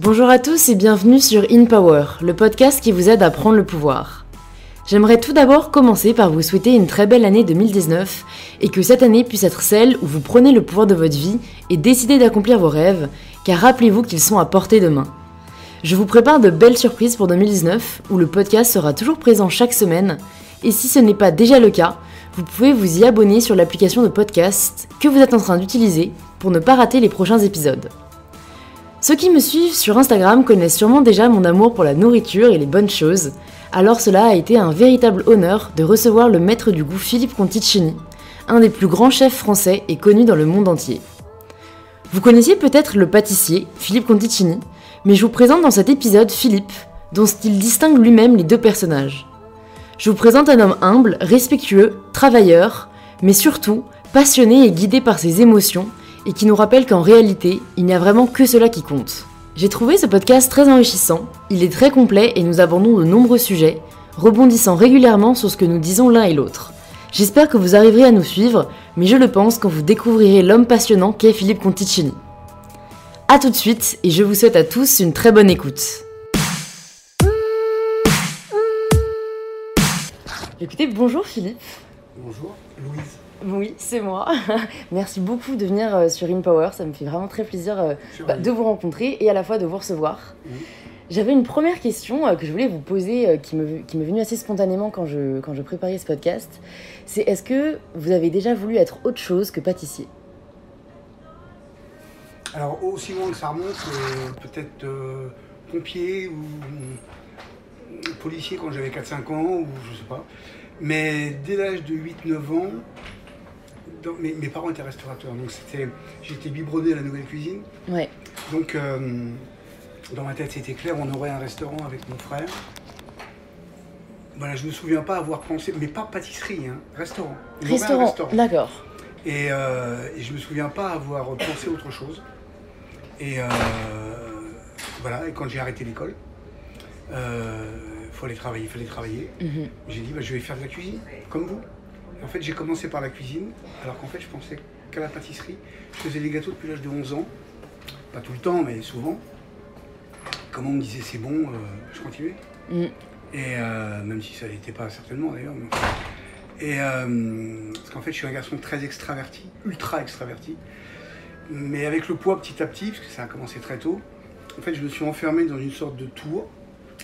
Bonjour à tous et bienvenue sur In Power, le podcast qui vous aide à prendre le pouvoir. J'aimerais tout d'abord commencer par vous souhaiter une très belle année 2019 et que cette année puisse être celle où vous prenez le pouvoir de votre vie et décidez d'accomplir vos rêves, car rappelez-vous qu'ils sont à portée de main. Je vous prépare de belles surprises pour 2019 où le podcast sera toujours présent chaque semaine et si ce n'est pas déjà le cas, vous pouvez vous y abonner sur l'application de podcast que vous êtes en train d'utiliser pour ne pas rater les prochains épisodes. Ceux qui me suivent sur Instagram connaissent sûrement déjà mon amour pour la nourriture et les bonnes choses, alors cela a été un véritable honneur de recevoir le maître du goût Philippe Conticini, un des plus grands chefs français et connu dans le monde entier. Vous connaissiez peut-être le pâtissier, Philippe Conticini, mais je vous présente dans cet épisode Philippe, dont il distingue lui-même les deux personnages. Je vous présente un homme humble, respectueux, travailleur, mais surtout passionné et guidé par ses émotions, et qui nous rappelle qu'en réalité, il n'y a vraiment que cela qui compte. J'ai trouvé ce podcast très enrichissant, il est très complet et nous abordons de nombreux sujets, rebondissant régulièrement sur ce que nous disons l'un et l'autre. J'espère que vous arriverez à nous suivre, mais je le pense quand vous découvrirez l'homme passionnant qu'est Philippe Conticini. A tout de suite, et je vous souhaite à tous une très bonne écoute. Écoutez, bonjour Philippe. Bonjour, Louise. Oui, c'est moi. Merci beaucoup de venir sur In Power. Ça me fait vraiment très plaisir de vous rencontrer et à la fois de vous recevoir. J'avais une première question que je voulais vous poser, qui m'est venue assez spontanément quand je préparais ce podcast. C'est est-ce que vous avez déjà voulu être autre chose que pâtissier ? Alors, aussi loin que ça remonte, peut-être pompier ou policier quand j'avais 4-5 ans, ou je sais pas. Mais dès l'âge de 8-9 ans, mes parents étaient restaurateurs, donc j'étais biberonné à la nouvelle cuisine. Ouais. Donc, dans ma tête, c'était clair, on aurait un restaurant avec mon frère. Voilà, je ne me souviens pas avoir pensé, mais pas pâtisserie, hein, restaurant. Restaurant, d'accord. Et je ne me souviens pas avoir pensé autre chose. Et voilà, et quand j'ai arrêté l'école, fallait travailler. J'ai dit, je vais faire de la cuisine, comme vous. Et en fait, j'ai commencé par la cuisine, alors qu'en fait, je pensais qu'à la pâtisserie. Je faisais des gâteaux depuis l'âge de 11 ans. Pas tout le temps, mais souvent. Comme on me disait c'est bon, je continuais. Et même si ça n'était pas certainement d'ailleurs. Et parce qu'en fait, je suis un garçon très extraverti, ultra extraverti. Mais avec le poids petit à petit, parce que ça a commencé très tôt, en fait, je me suis enfermé dans une sorte de tour.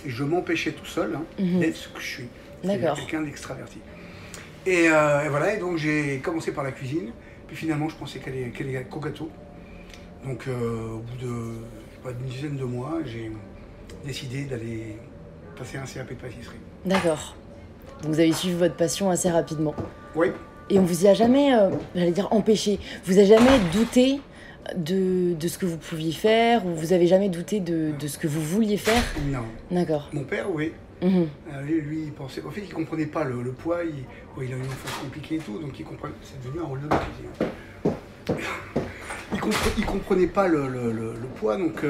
Et je m'empêchais tout seul d'être ce que je suis. D'accord. Quelqu'un d'extraverti. Et voilà, et donc j'ai commencé par la cuisine. Puis finalement, je pensais qu'elle est qu'au gâteau. Donc au bout d'une dizaine de mois, j'ai décidé d'aller passer un CAP de pâtisserie. D'accord. Donc vous avez suivi votre passion assez rapidement. Oui. Et on vous y a jamais, j'allais dire empêché, vous a jamais douté de ce que vous pouviez faire, ou vous avez jamais douté de ce que vous vouliez faire ? Non. D'accord. Mon père, oui. Lui, il pensait. En fait, il comprenait pas le poids. Il a une enfance compliquée et tout, donc il comprenait. C'est devenu un rôle de cuisine. Il comprenait pas le poids, donc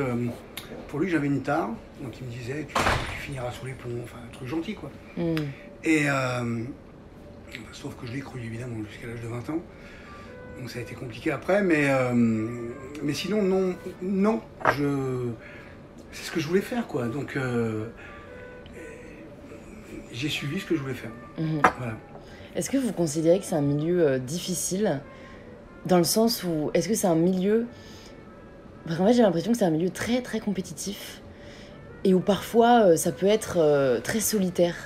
pour lui, j'avais une tare. Donc il me disait, tu finiras sous les plombs, enfin un truc gentil, quoi. Et sauf que je l'ai cru évidemment jusqu'à l'âge de 20 ans. Donc ça a été compliqué après, mais sinon, non, c'est ce que je voulais faire, quoi. Donc, j'ai suivi ce que je voulais faire. Voilà. Est-ce que vous considérez que c'est un milieu difficile, dans le sens où, est-ce que c'est un milieu... Parce qu'en fait, j'ai l'impression que c'est un milieu très, très compétitif, et où parfois, ça peut être très solitaire.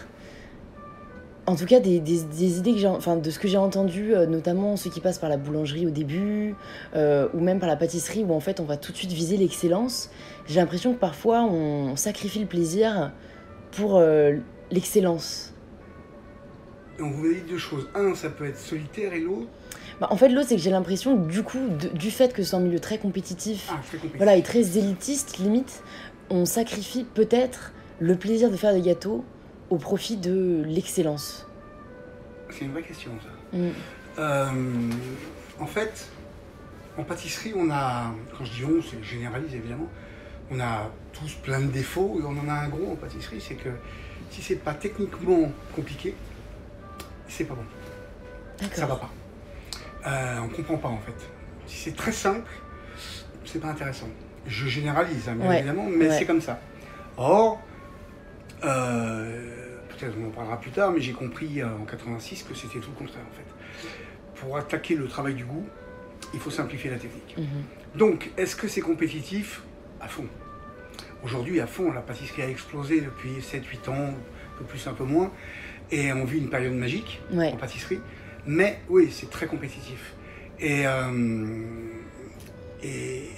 En tout cas, des idées que de ce que j'ai entendu, notamment ceux qui passent par la boulangerie au début, ou même par la pâtisserie, où en fait on va tout de suite viser l'excellence. J'ai l'impression que parfois on sacrifie le plaisir pour l'excellence. Donc vous m'avez dit deux choses. Un, ça peut être solitaire, et l'autre... En fait, l'autre, c'est que j'ai l'impression, du coup, du fait que c'est un milieu très compétitif, voilà, et très élitiste, limite, on sacrifie peut-être le plaisir de faire des gâteaux au profit de l'excellence. C'est une vraie question, ça. En fait, en pâtisserie, on a, quand je dis on, c'est généralise évidemment, on a tous plein de défauts, et on en a un gros en pâtisserie, c'est que si c'est pas techniquement compliqué, c'est pas bon. D'accord. Ça va pas. On comprend pas en fait. Si c'est très simple, c'est pas intéressant. Je généralise, hein, bien évidemment, mais c'est comme ça. Or, peut-être on en parlera plus tard, mais j'ai compris en 86 que c'était tout le contraire en fait. Pour attaquer le travail du goût, il faut simplifier la technique. Donc, est-ce que c'est compétitif? À fond. Aujourd'hui, à fond, la pâtisserie a explosé depuis 7-8 ans, un peu plus, un peu moins, et on vit une période magique en pâtisserie. Mais oui, c'est très compétitif. Et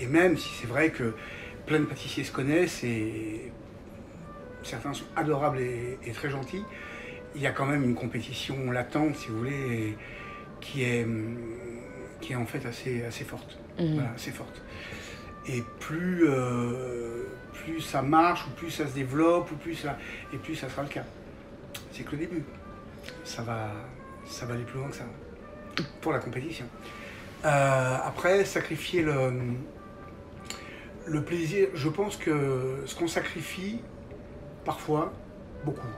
même si c'est vrai que plein de pâtissiers se connaissent et certains sont adorables et très gentils, il y a quand même une compétition latente, si vous voulez, qui est en fait assez forte. Voilà, assez forte. Et plus ça marche, ou plus ça se développe, et plus ça sera le cas. C'est que le début. Ça va aller plus loin que ça, pour la compétition. Après, sacrifier le plaisir, je pense que ce qu'on sacrifie, parfois, beaucoup,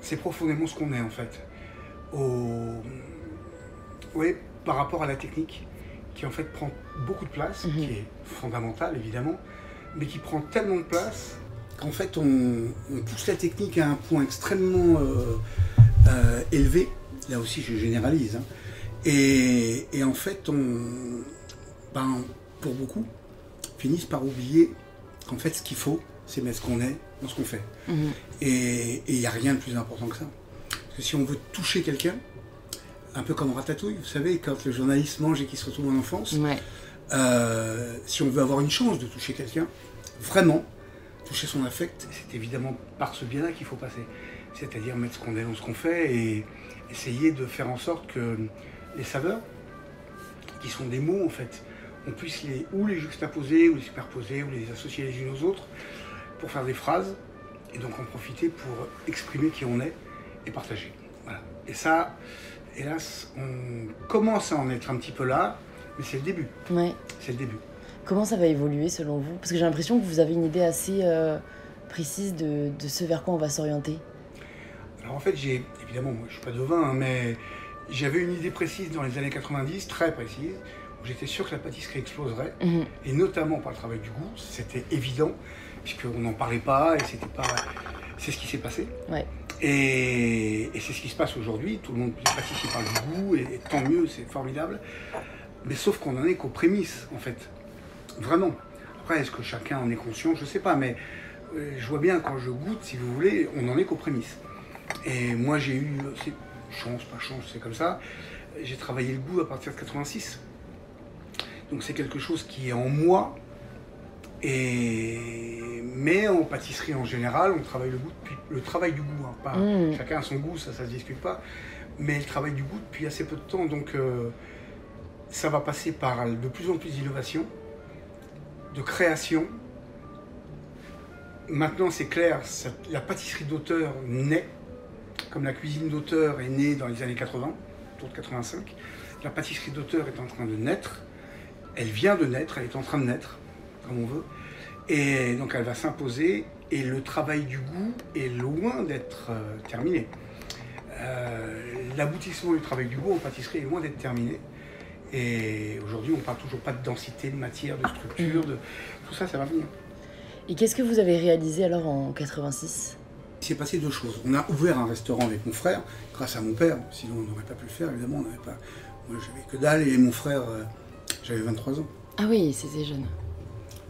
c'est profondément ce qu'on est en fait. Oui, par rapport à la technique, qui en fait prend beaucoup de place, qui est fondamentale évidemment, mais qui prend tellement de place qu'en fait on pousse la technique à un point extrêmement élevé. Là aussi je généralise, hein. Et en fait pour beaucoup, finissent par oublier qu'en fait ce qu'il faut, c'est mettre ce qu'on est dans ce qu'on fait. Et il n'y a rien de plus important que ça. Parce que si on veut toucher quelqu'un, un peu comme Ratatouille, vous savez, quand le journaliste mange et qu'il se retrouve en enfance, si on veut avoir une chance de toucher quelqu'un, vraiment, toucher son affect, c'est évidemment par ce biais-là qu'il faut passer. C'est-à-dire mettre ce qu'on est dans ce qu'on fait et essayer de faire en sorte que les saveurs, qui sont des mots en fait, on puisse les juxtaposer, ou les superposer, ou les associer les unes aux autres, pour faire des phrases, et donc en profiter pour exprimer qui on est et partager. Voilà. Et ça, hélas, on commence à en être un petit peu là, mais c'est le début. C'est le début. Comment ça va évoluer selon vous? Parce que j'ai l'impression que vous avez une idée assez précise de ce vers quoi on va s'orienter. Alors en fait, évidemment, moi je suis pas devin, hein, mais j'avais une idée précise dans les années 90, très précise, où j'étais sûr que la pâtisserie exploserait, et notamment par le travail du goût, c'était évident, puisqu'on n'en parlait pas, et c'est ce qui s'est passé. Et c'est ce qui se passe aujourd'hui, tout le monde pâtissier parle du goût, et tant mieux, c'est formidable. Mais sauf qu'on n'en est qu'aux prémices, en fait. Vraiment. Après, est-ce que chacun en est conscient? Je ne sais pas, mais je vois bien quand je goûte, si vous voulez, on n'en est qu'aux prémices. Et moi, j'ai eu, chance, pas chance, c'est comme ça, j'ai travaillé le goût à partir de 86. Donc c'est quelque chose qui est en moi. Mais en pâtisserie en général, on travaille le travail du goût, hein, pas chacun a son goût, ça se discute pas, mais le travail du goût depuis assez peu de temps, donc ça va passer par de plus en plus d'innovation, de création. Maintenant c'est clair, la pâtisserie d'auteur naît, comme la cuisine d'auteur est née dans les années 80, autour de 85, la pâtisserie d'auteur est en train de naître, elle vient de naître, elle est en train de naître, comme on veut, et donc elle va s'imposer, et le travail du goût est loin d'être terminé. L'aboutissement du travail du goût en pâtisserie est loin d'être terminé, et aujourd'hui on ne parle toujours pas de densité, de matière, de structure, tout ça, ça va venir. Et qu'est-ce que vous avez réalisé alors en 86? Il s'est passé deux choses. On a ouvert un restaurant avec mon frère, grâce à mon père, sinon on n'aurait pas pu le faire, évidemment, on n'avait pas... Moi j'avais que dalle, et mon frère, j'avais 23 ans. Ah oui, c'était jeune.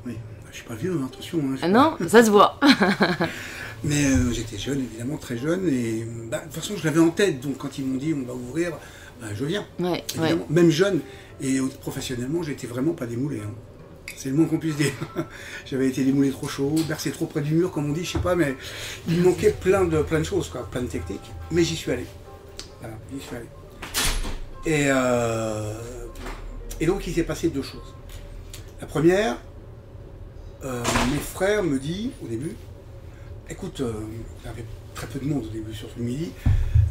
Oui, je suis pas vieux, hein, attention. Hein, non, ça se voit. Mais j'étais jeune, évidemment, très jeune, et de toute façon je l'avais en tête, donc quand ils m'ont dit on va ouvrir, je viens. Même jeune, et professionnellement, j'étais vraiment pas démoulé. Hein. C'est le moins qu'on puisse dire. J'avais été démoulé trop chaud, bercé trop près du mur, comme on dit, je sais pas, mais il me manquait plein de choses, quoi, plein de techniques, mais j'y suis allé. Voilà, j'y suis allé. Et donc il s'est passé deux choses. La première, mes frères me disent au début, écoute, il y avait très peu de monde au début, surtout le midi,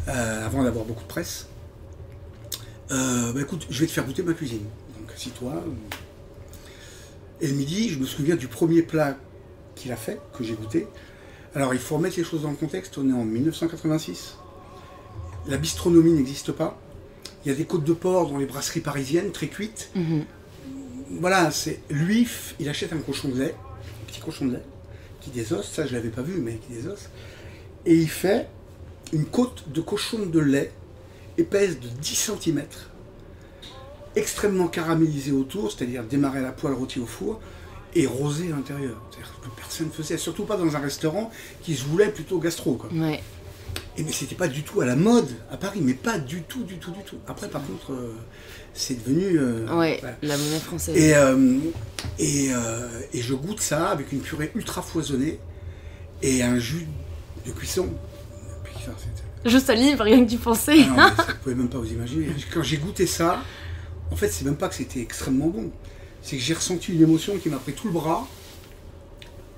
avant d'avoir beaucoup de presse. Écoute, je vais te faire goûter ma cuisine. Donc assis-toi. Et le midi, je me souviens du premier plat qu'il a fait, que j'ai goûté. Alors il faut remettre les choses dans le contexte, on est en 1986. La bistronomie n'existe pas. Il y a des côtes de porc dans les brasseries parisiennes, très cuites. voilà, lui, il achète un cochon de lait, un petit cochon de lait, qui désosse, ça je l'avais pas vu, mais qui désosse, et il fait une côte de cochon de lait épaisse de 10 cm, extrêmement caramélisée autour, c'est-à-dire démarrer à la poêle, rôti au four, et rosé à l'intérieur. C'est-à-dire que personne ne faisait, surtout pas dans un restaurant qui se voulait plutôt gastro, quoi. Ouais. Et mais c'était pas du tout à la mode à Paris, mais pas du tout. Après, par contre, c'est devenu... ouais, voilà. La monnaie française. Et je goûte ça avec une purée ultra foisonnée et un jus de cuisson. Putain, je salive, rien que d'y penser. Ah non, mais ça, vous pouvez même pas vous imaginer. Quand j'ai goûté ça, en fait, c'est même pas que c'était extrêmement bon. C'est que j'ai ressenti une émotion qui m'a pris tout le bras.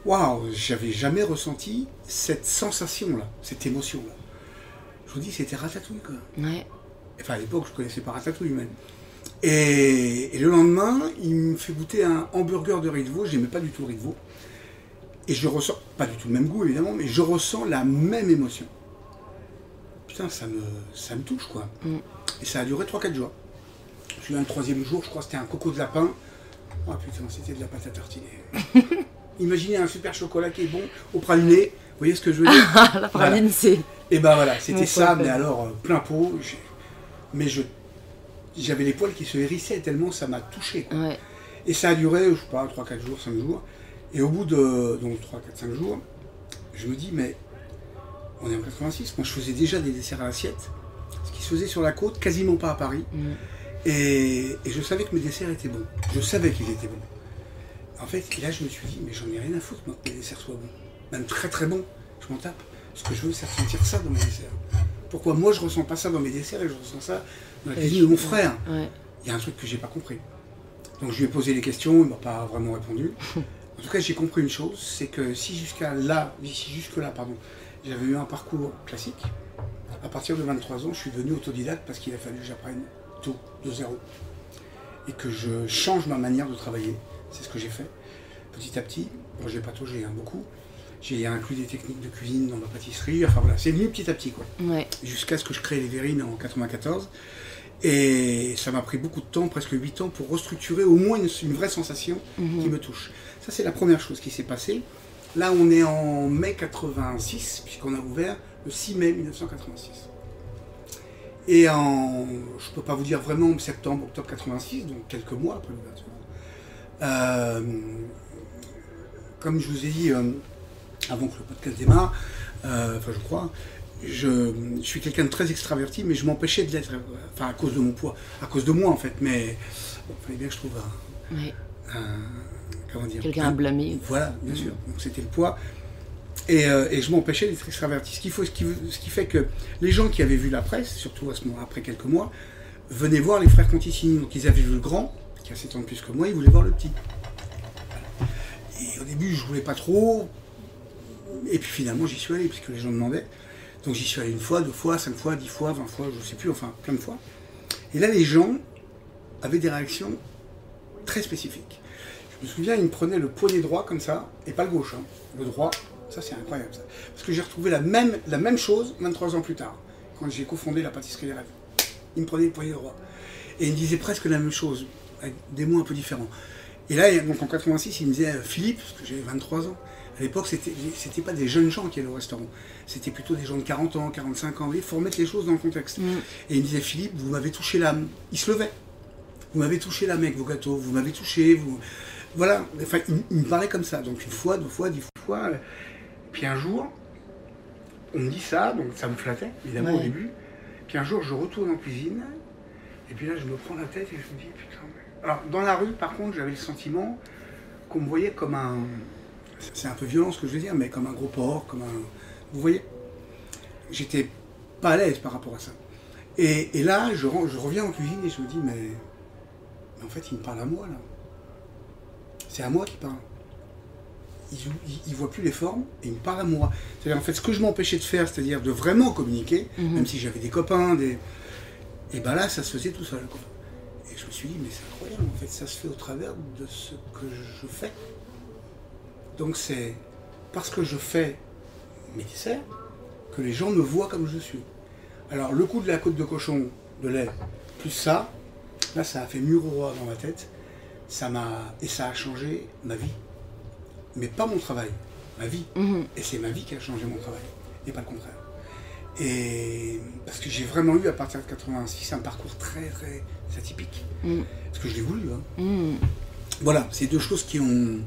Waouh, j'avais jamais ressenti cette sensation-là, cette émotion-là. Je vous dis, c'était Ratatouille, quoi. Ouais. Enfin, à l'époque, je connaissais pas Ratatouille, même. Et le lendemain, il me fait goûter un hamburger de riz de veau. J'aimais pas du tout le riz de veau. Et je ressens, pas du tout le même goût, évidemment, mais je ressens la même émotion. Putain, ça me touche, quoi. Et ça a duré 3-4 jours. J'ai eu un 3e jour, je crois que c'était un coco de lapin. Oh putain, c'était de la pâte à tartiner. Imaginez un super chocolat qui est bon au praliné. Vous voyez ce que je veux dire? La praline, voilà. C'est... Et ben voilà, c'était ça, mais alors plein pot. Mais j'avais les poils qui se hérissaient tellement ça m'a touché, quoi. Ouais. Et ça a duré, je sais pas, 3-4 jours, 5 jours. Et au bout de donc 3-4-5 jours, je me dis, mais on est en 86, moi je faisais déjà des desserts à l'assiette, ce qui se faisait sur la côte, quasiment pas à Paris. Et je savais que mes desserts étaient bons. Je savais qu'ils étaient bons. En fait, et là je me suis dit, mais j'en ai rien à foutre, moi, que mes desserts soient bons. Même très très bons, je m'en tape. Ce que je veux, c'est ressentir ça dans mes desserts. Pourquoi moi je ressens pas ça dans mes desserts et je ressens ça dans la cuisine de mon frère? Il y a un truc que j'ai pas compris. Donc je lui ai posé des questions, il m'a pas vraiment répondu. En tout cas, j'ai compris une chose, c'est que si jusque-là, j'avais eu un parcours classique, à partir de 23 ans, je suis devenu autodidacte parce qu'il a fallu que j'apprenne tout, de zéro. Et que je change ma manière de travailler. C'est ce que j'ai fait. Petit à petit, bon, j'ai pataugé beaucoup. J'ai inclus des techniques de cuisine dans ma pâtisserie. Enfin voilà, c'est venu petit à petit, quoi. Ouais. Jusqu'à ce que je crée les Verrines en 94. Et ça m'a pris beaucoup de temps, presque 8 ans, pour restructurer au moins une vraie sensation qui me touche. Ça, c'est la première chose qui s'est passée. Là, on est en mai 86, puisqu'on a ouvert le 6 mai 1986. Et je ne peux pas vous dire vraiment septembre, octobre 86, donc quelques mois après l'ouverture. Comme je vous ai dit avant que le podcast démarre, je crois, je suis quelqu'un de très extraverti, mais je m'empêchais de l'être, enfin à cause de mon poids, à cause de moi en fait, mais il fallait bien que je trouve comment dire, quelqu'un à blâmer. Voilà, bien sûr, donc c'était le poids. Et je m'empêchais d'être extraverti. Ce qui fait que les gens qui avaient vu la presse, surtout à ce moment, après quelques mois, venaient voir les frères Conticini. Donc ils avaient vu le grand, qui a 7 ans de plus que moi, ils voulaient voir le petit. Voilà. Et au début, je ne voulais pas trop. Et puis finalement, j'y suis allé, puisque les gens demandaient. Donc j'y suis allé 1 fois, 2 fois, 5 fois, 10 fois, 20 fois, je ne sais plus, enfin plein de fois. Et là, les gens avaient des réactions très spécifiques. Je me souviens, ils me prenaient le poignet droit comme ça, et pas le gauche, hein, le droit. Ça, c'est incroyable, ça. Parce que j'ai retrouvé la même chose 23 ans plus tard, quand j'ai cofondé la pâtisserie des rêves. Ils me prenaient le poignet droit. Et ils me disaient presque la même chose, avec des mots un peu différents. Et là, donc en 86, ils me disaient Philippe, parce que j'avais 23 ans. À l'époque, c'était pas des jeunes gens qui allaient au restaurant. C'était plutôt des gens de 40 ans, 45 ans. Il faut remettre les choses dans le contexte. Et ils me disaient Philippe, vous m'avez touché l'âme. Ils se levaient. Vous m'avez touché l'âme avec vos gâteaux. Vous m'avez touché. Voilà. Enfin, ils me parlaient comme ça. Donc 1 fois, 2 fois, 10 fois. Puis un jour, on me dit ça, donc ça me flattait, évidemment, au début. Puis un jour, je retourne en cuisine. Et puis là, je me prends la tête et je me dis putain. Alors, dans la rue, par contre, j'avais le sentiment qu'on me voyait comme un... C'est un peu violent ce que je veux dire, mais comme un gros porc, comme un... Vous voyez? J'étais pas à l'aise par rapport à ça. Et là, je reviens en cuisine et je me dis, mais en fait, il me parle à moi, là. C'est à moi qu'il parle. Il ne voit plus les formes et il me parle à moi. C'est-à-dire, en fait, ce que je m'empêchais de faire, c'est-à-dire de vraiment communiquer, même si j'avais des copains, et ben là, ça se faisait tout seul, quoi. Et je me suis dit, mais c'est incroyable, en fait, ça se fait au travers de ce que je fais. Donc c'est parce que je fais mes desserts que les gens me voient comme je suis. Alors le coup de la côte de cochon de lait, plus ça, là ça a fait mur au roi dans ma tête. ça a changé ma vie. Mais pas mon travail, ma vie. Et c'est ma vie qui a changé mon travail, et pas le contraire. Et parce que j'ai vraiment eu, à partir de 86, un parcours très, très atypique. Parce que je l'ai voulu. Voilà, c'est deux choses qui ont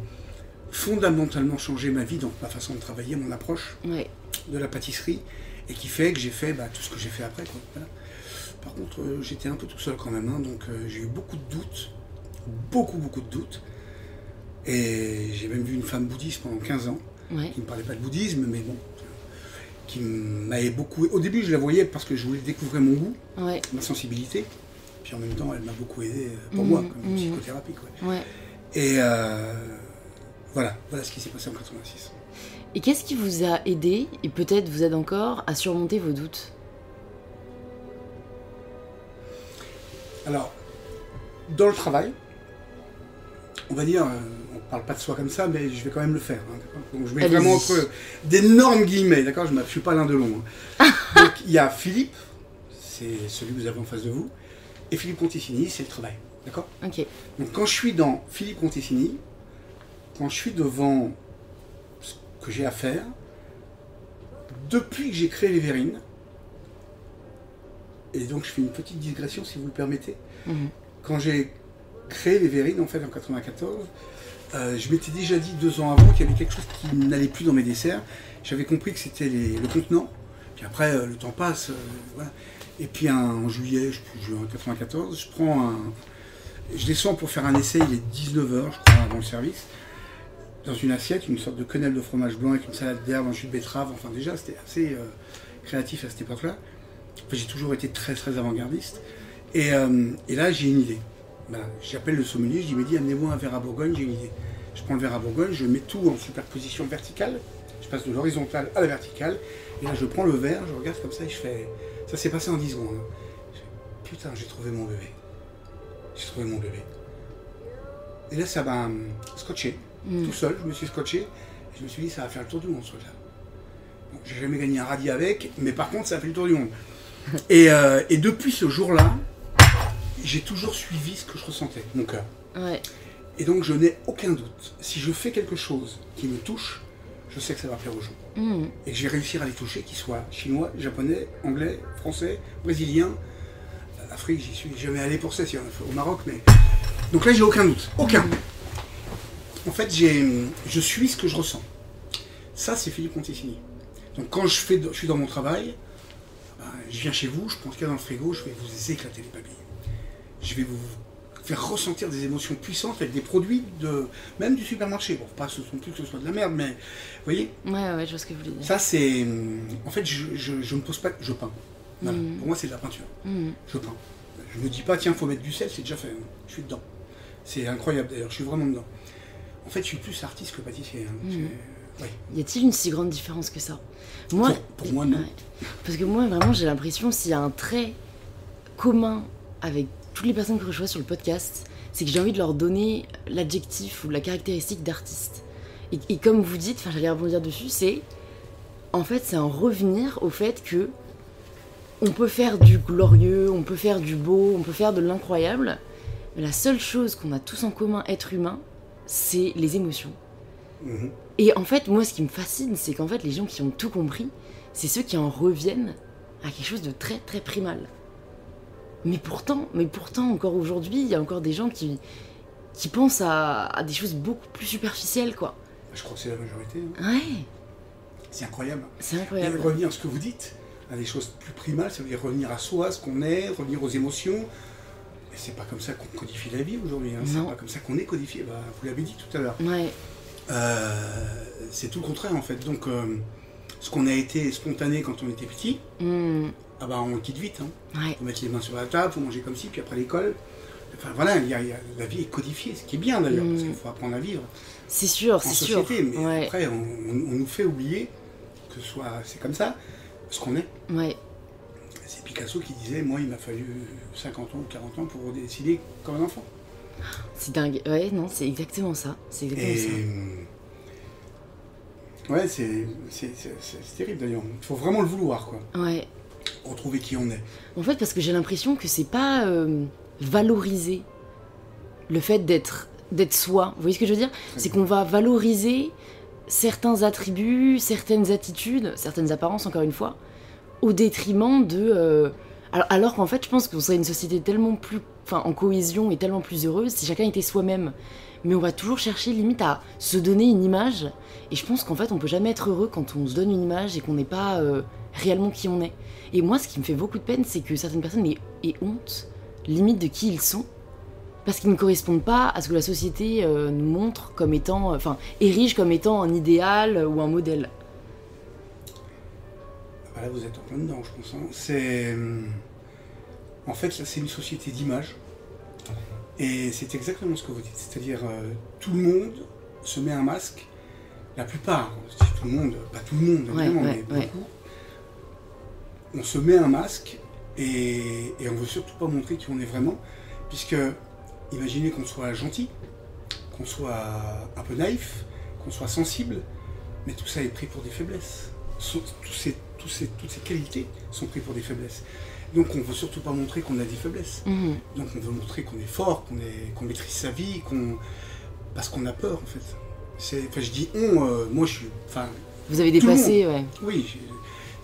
fondamentalement changé ma vie, donc ma façon de travailler, mon approche de la pâtisserie, et qui fait que j'ai fait tout ce que j'ai fait après. Quoi. Voilà. Par contre, j'étais un peu tout seul quand même, donc j'ai eu beaucoup de doutes, beaucoup de doutes. Et j'ai même vu une femme bouddhiste pendant 15 ans, qui ne me parlait pas de bouddhisme, mais bon, qui m'avait beaucoup... Au début, je la voyais parce que je voulais découvrir mon goût, ma sensibilité, puis en même temps, elle m'a beaucoup aidé pour moi, comme une psychothérapie. Quoi. Et voilà ce qui s'est passé en 86. Et qu'est-ce qui vous a aidé, et peut-être vous aide encore, à surmonter vos doutes ? Alors, dans le travail, on va dire, on ne parle pas de soi comme ça, mais je vais quand même le faire. D'accord ? Donc je mets vraiment entre d'énormes guillemets, d'accord ? Je ne suis pas l'un de long. Donc il y a Philippe, c'est celui que vous avez en face de vous, et Philippe Conticini, c'est le travail. D'accord ? Ok. Donc quand je suis dans Philippe Conticini, quand je suis devant ce que j'ai à faire, depuis que j'ai créé les Verrines, et donc je fais une petite digression si vous le permettez, quand j'ai créé les Verrines en fait en 94, je m'étais déjà dit 2 ans avant qu'il y avait quelque chose qui n'allait plus dans mes desserts. J'avais compris que c'était le contenant, puis après le temps passe, voilà. Et puis en juillet, en 94, je descends pour faire un essai, il est 19h je crois avant le service, dans une assiette, une sorte de quenelle de fromage blanc avec une salade d'herbe, un jus de betterave, enfin déjà c'était assez créatif à cette époque-là. Enfin, j'ai toujours été très très avant-gardiste. Et là j'ai une idée. Voilà. J'appelle le sommelier, je dis mais amenez-moi un verre à Bourgogne, j'ai une idée. Je prends le verre à Bourgogne, je mets tout en superposition verticale, je passe de l'horizontale à la verticale, et là je prends le verre, je regarde comme ça et je fais... Ça s'est passé en 10 secondes. Putain, j'ai trouvé mon bébé. J'ai trouvé mon bébé. Et là ça m'a scotché, tout seul, je me suis scotché, et je me suis dit ça va faire le tour du monde ce truc-là. Bon, j'ai jamais gagné un radis avec, mais par contre ça a fait le tour du monde. Et depuis ce jour-là, j'ai toujours suivi ce que je ressentais, mon cœur. Et donc je n'ai aucun doute. Si je fais quelque chose qui me touche, je sais que ça va plaire aux gens. Et que je vais réussir à les toucher, qu'ils soient chinois, japonais, anglais, français, brésiliens. Afrique, j'y suis jamais allé pour ça, au Maroc, mais... Donc là, j'ai aucun doute. Aucun. En fait, je suis ce que je ressens. Ça, c'est Philippe Conticini. Donc quand je suis dans mon travail, je viens chez vous, je prends ce qu'il y a dans le frigo, je vais vous éclater les papilles. Je vais vous faire ressentir des émotions puissantes avec des produits même du supermarché. Bon, pas ce sont plus que ce soit de la merde, mais vous voyez. Ouais, je vois ce que vous voulez dire. Ça, c'est... En fait, je me pose pas... Je peins. Voilà. Pour moi, c'est de la peinture. Je peins. Je me dis pas, tiens, faut mettre du sel, c'est déjà fait. Je suis dedans. C'est incroyable, d'ailleurs, je suis vraiment dedans. En fait, je suis plus artiste que pâtissier. Ouais. Y a-t-il une si grande différence que ça ? Moi, pour moi, non. Parce que moi, vraiment, j'ai l'impression, s'il y a un trait commun avec toutes les personnes que je vois sur le podcast, c'est que j'ai envie de leur donner l'adjectif ou la caractéristique d'artiste. Et comme vous dites, j'allais rebondir dessus, c'est un revenir au fait que on peut faire du glorieux, on peut faire du beau, on peut faire de l'incroyable, mais la seule chose qu'on a tous en commun, être humain, c'est les émotions. Et en fait, moi, ce qui me fascine, c'est qu'en fait, les gens qui ont tout compris, c'est ceux qui en reviennent à quelque chose de très, très primal. Mais pourtant, encore aujourd'hui, il y a encore des gens qui pensent à des choses beaucoup plus superficielles, quoi. Je crois que c'est la majorité. Ouais. C'est incroyable. C'est incroyable. Et revenir à ce que vous dites, à des choses plus primales, ça veut dire revenir à soi, ce qu'on est, revenir aux émotions. Et c'est pas comme ça qu'on codifie la vie aujourd'hui. C'est pas comme ça qu'on est codifié. Vous l'avez dit tout à l'heure. Ouais. C'est tout le contraire en fait. Donc, ce qu'on a été spontané quand on était petit, on le quitte vite. Ouais. Faut mettre les mains sur la table, faut manger comme ci, puis après l'école. Enfin voilà, la vie est codifiée, ce qui est bien d'ailleurs, parce qu'il faut apprendre à vivre. C'est sûr, c'est sûr. En société, mais ouais. Après, on nous fait oublier que c'est comme ça, ce qu'on est. Ouais. C'est Picasso qui disait, moi il m'a fallu 50 ans ou 40 ans pour décider comme un enfant. C'est dingue, ouais, non, c'est exactement ça. C'est exactement ça. Ouais, c'est terrible d'ailleurs. Il faut vraiment le vouloir, quoi. Ouais. Retrouver qui on est. En fait, parce que j'ai l'impression que c'est pas valorisé le fait d'être d'être soi. Vous voyez ce que je veux dire ? C'est qu'on va valoriser certains attributs, certaines attitudes, certaines apparences, encore une fois, au détriment de... Alors qu'en fait, je pense qu'on serait une société tellement plus... en cohésion et tellement plus heureuse si chacun était soi-même. Mais on va toujours chercher, limite, à se donner une image. Et je pense qu'en fait, on peut jamais être heureux quand on se donne une image et qu'on n'est pas réellement qui on est. Et moi, ce qui me fait beaucoup de peine, c'est que certaines personnes aient honte, limite, de qui ils sont. Parce qu'ils ne correspondent pas à ce que la société nous montre comme étant... érige comme étant un idéal ou un modèle. Là, vous êtes en plein dedans, je pense. C'est... En fait, là, c'est une société d'image. Et c'est exactement ce que vous dites. C'est-à-dire, tout le monde se met un masque. La plupart, je dis tout le monde, pas tout le monde, évidemment, mais beaucoup. On se met un masque et on ne veut surtout pas montrer qui on est vraiment. Puisque, imaginez qu'on soit gentil, qu'on soit un peu naïf, qu'on soit sensible, mais tout ça est pris pour des faiblesses. Toutes ces qualités sont prises pour des faiblesses. Donc on ne veut surtout pas montrer qu'on a des faiblesses. Donc on veut montrer qu'on est fort, qu'on maîtrise sa vie, parce qu'on a peur en fait. Je dis moi je suis... Vous avez dépassé, ouais. Oui,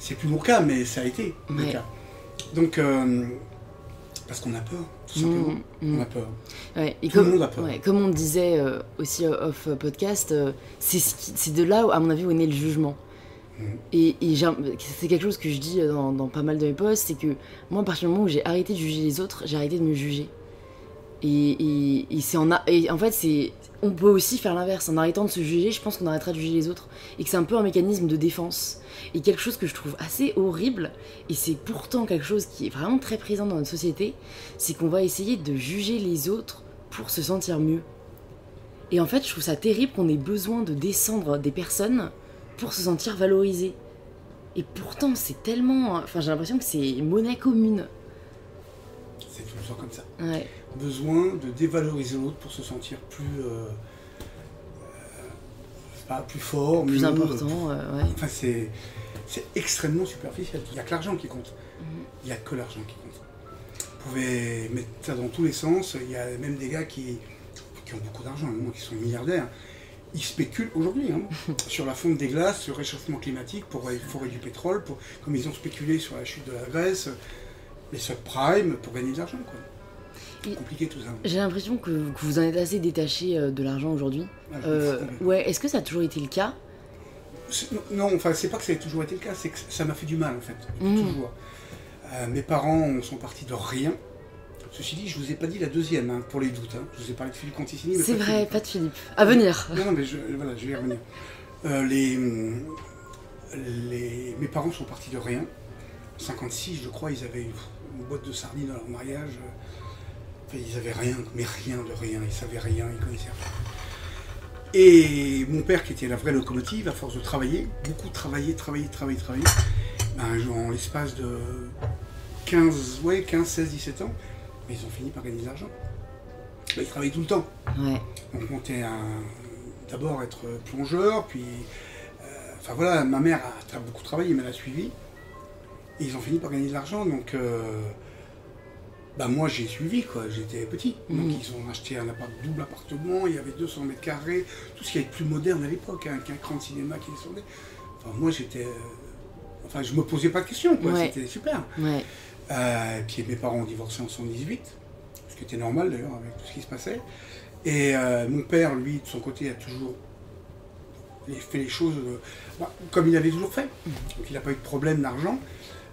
c'est plus mon cas, mais ça a été le cas. Donc, parce qu'on a peur, tout simplement. On a peur. Ouais. Et tout le monde a peur. Ouais, comme on disait aussi off podcast, c'est de là, à mon avis, où est né le jugement. Et c'est quelque chose que je dis dans pas mal de mes posts, c'est que moi, à partir du moment où j'ai arrêté de juger les autres, j'ai arrêté de me juger. Et en fait, on peut aussi faire l'inverse. En arrêtant de se juger, je pense qu'on arrêtera de juger les autres. Et que c'est un peu un mécanisme de défense. Et quelque chose que je trouve assez horrible, et c'est pourtant quelque chose qui est vraiment très présent dans notre société, c'est qu'on va essayer de juger les autres pour se sentir mieux. Et en fait, je trouve ça terrible qu'on ait besoin de descendre des personnes pour se sentir valorisé. Et pourtant, c'est tellement... j'ai l'impression que c'est monnaie commune. C'est tout le temps comme ça. Ouais. Besoin de dévaloriser l'autre pour se sentir plus... plus fort, plus mieux, important, ouais. C'est extrêmement superficiel. Il n'y a que l'argent qui compte. Il n'y a que l'argent qui compte. Vous pouvez mettre ça dans tous les sens. Il y a même des gars qui ont beaucoup d'argent, qui sont milliardaires. Ils spéculent aujourd'hui sur la fonte des glaces, sur le réchauffement climatique, pour forer du pétrole, comme ils ont spéculé sur la chute de la Grèce, les subprimes, pour gagner de l'argent. C'est compliqué tout ça. J'ai l'impression que vous en êtes assez détaché de l'argent aujourd'hui. Ouais, est-ce que ça a toujours été le cas ? Non, c'est pas que ça a toujours été le cas, c'est que ça m'a fait du mal en fait, toujours. Mes parents sont partis de rien. Ceci dit, je vous ai pas dit la deuxième, pour les doutes. Je vous ai parlé de Philippe Conticini. C'est vrai, pas de Philippe. À venir. Non, mais je vais y revenir. Mes parents sont partis de rien. En 56, je crois, ils avaient une boîte de sardines dans leur mariage. Ils avaient rien, mais rien de rien. Ils savaient rien, ils connaissaient rien. Et mon père, qui était la vraie locomotive, à force de travailler, beaucoup travailler, en l'espace de 15, 16, 17 ans, mais ils ont fini par gagner de l'argent. Ils travaillaient tout le temps. Ouais. Donc on montait d'abord être plongeur, puis... ma mère a beaucoup travaillé, mais elle a suivi. Et ils ont fini par gagner de l'argent, donc... moi j'ai suivi, j'étais petit. Donc ils ont acheté un double appartement, il y avait 200 mètres carrés, tout ce qui est plus moderne à l'époque, un écran de cinéma qui descendait. Moi j'étais... je me posais pas de questions, Ouais. C'était super. Ouais. Puis mes parents ont divorcé en 78, ce qui était normal d'ailleurs avec tout ce qui se passait. Et mon père, lui, de son côté, a toujours fait les choses comme il avait toujours fait. Donc il n'a pas eu de problème d'argent.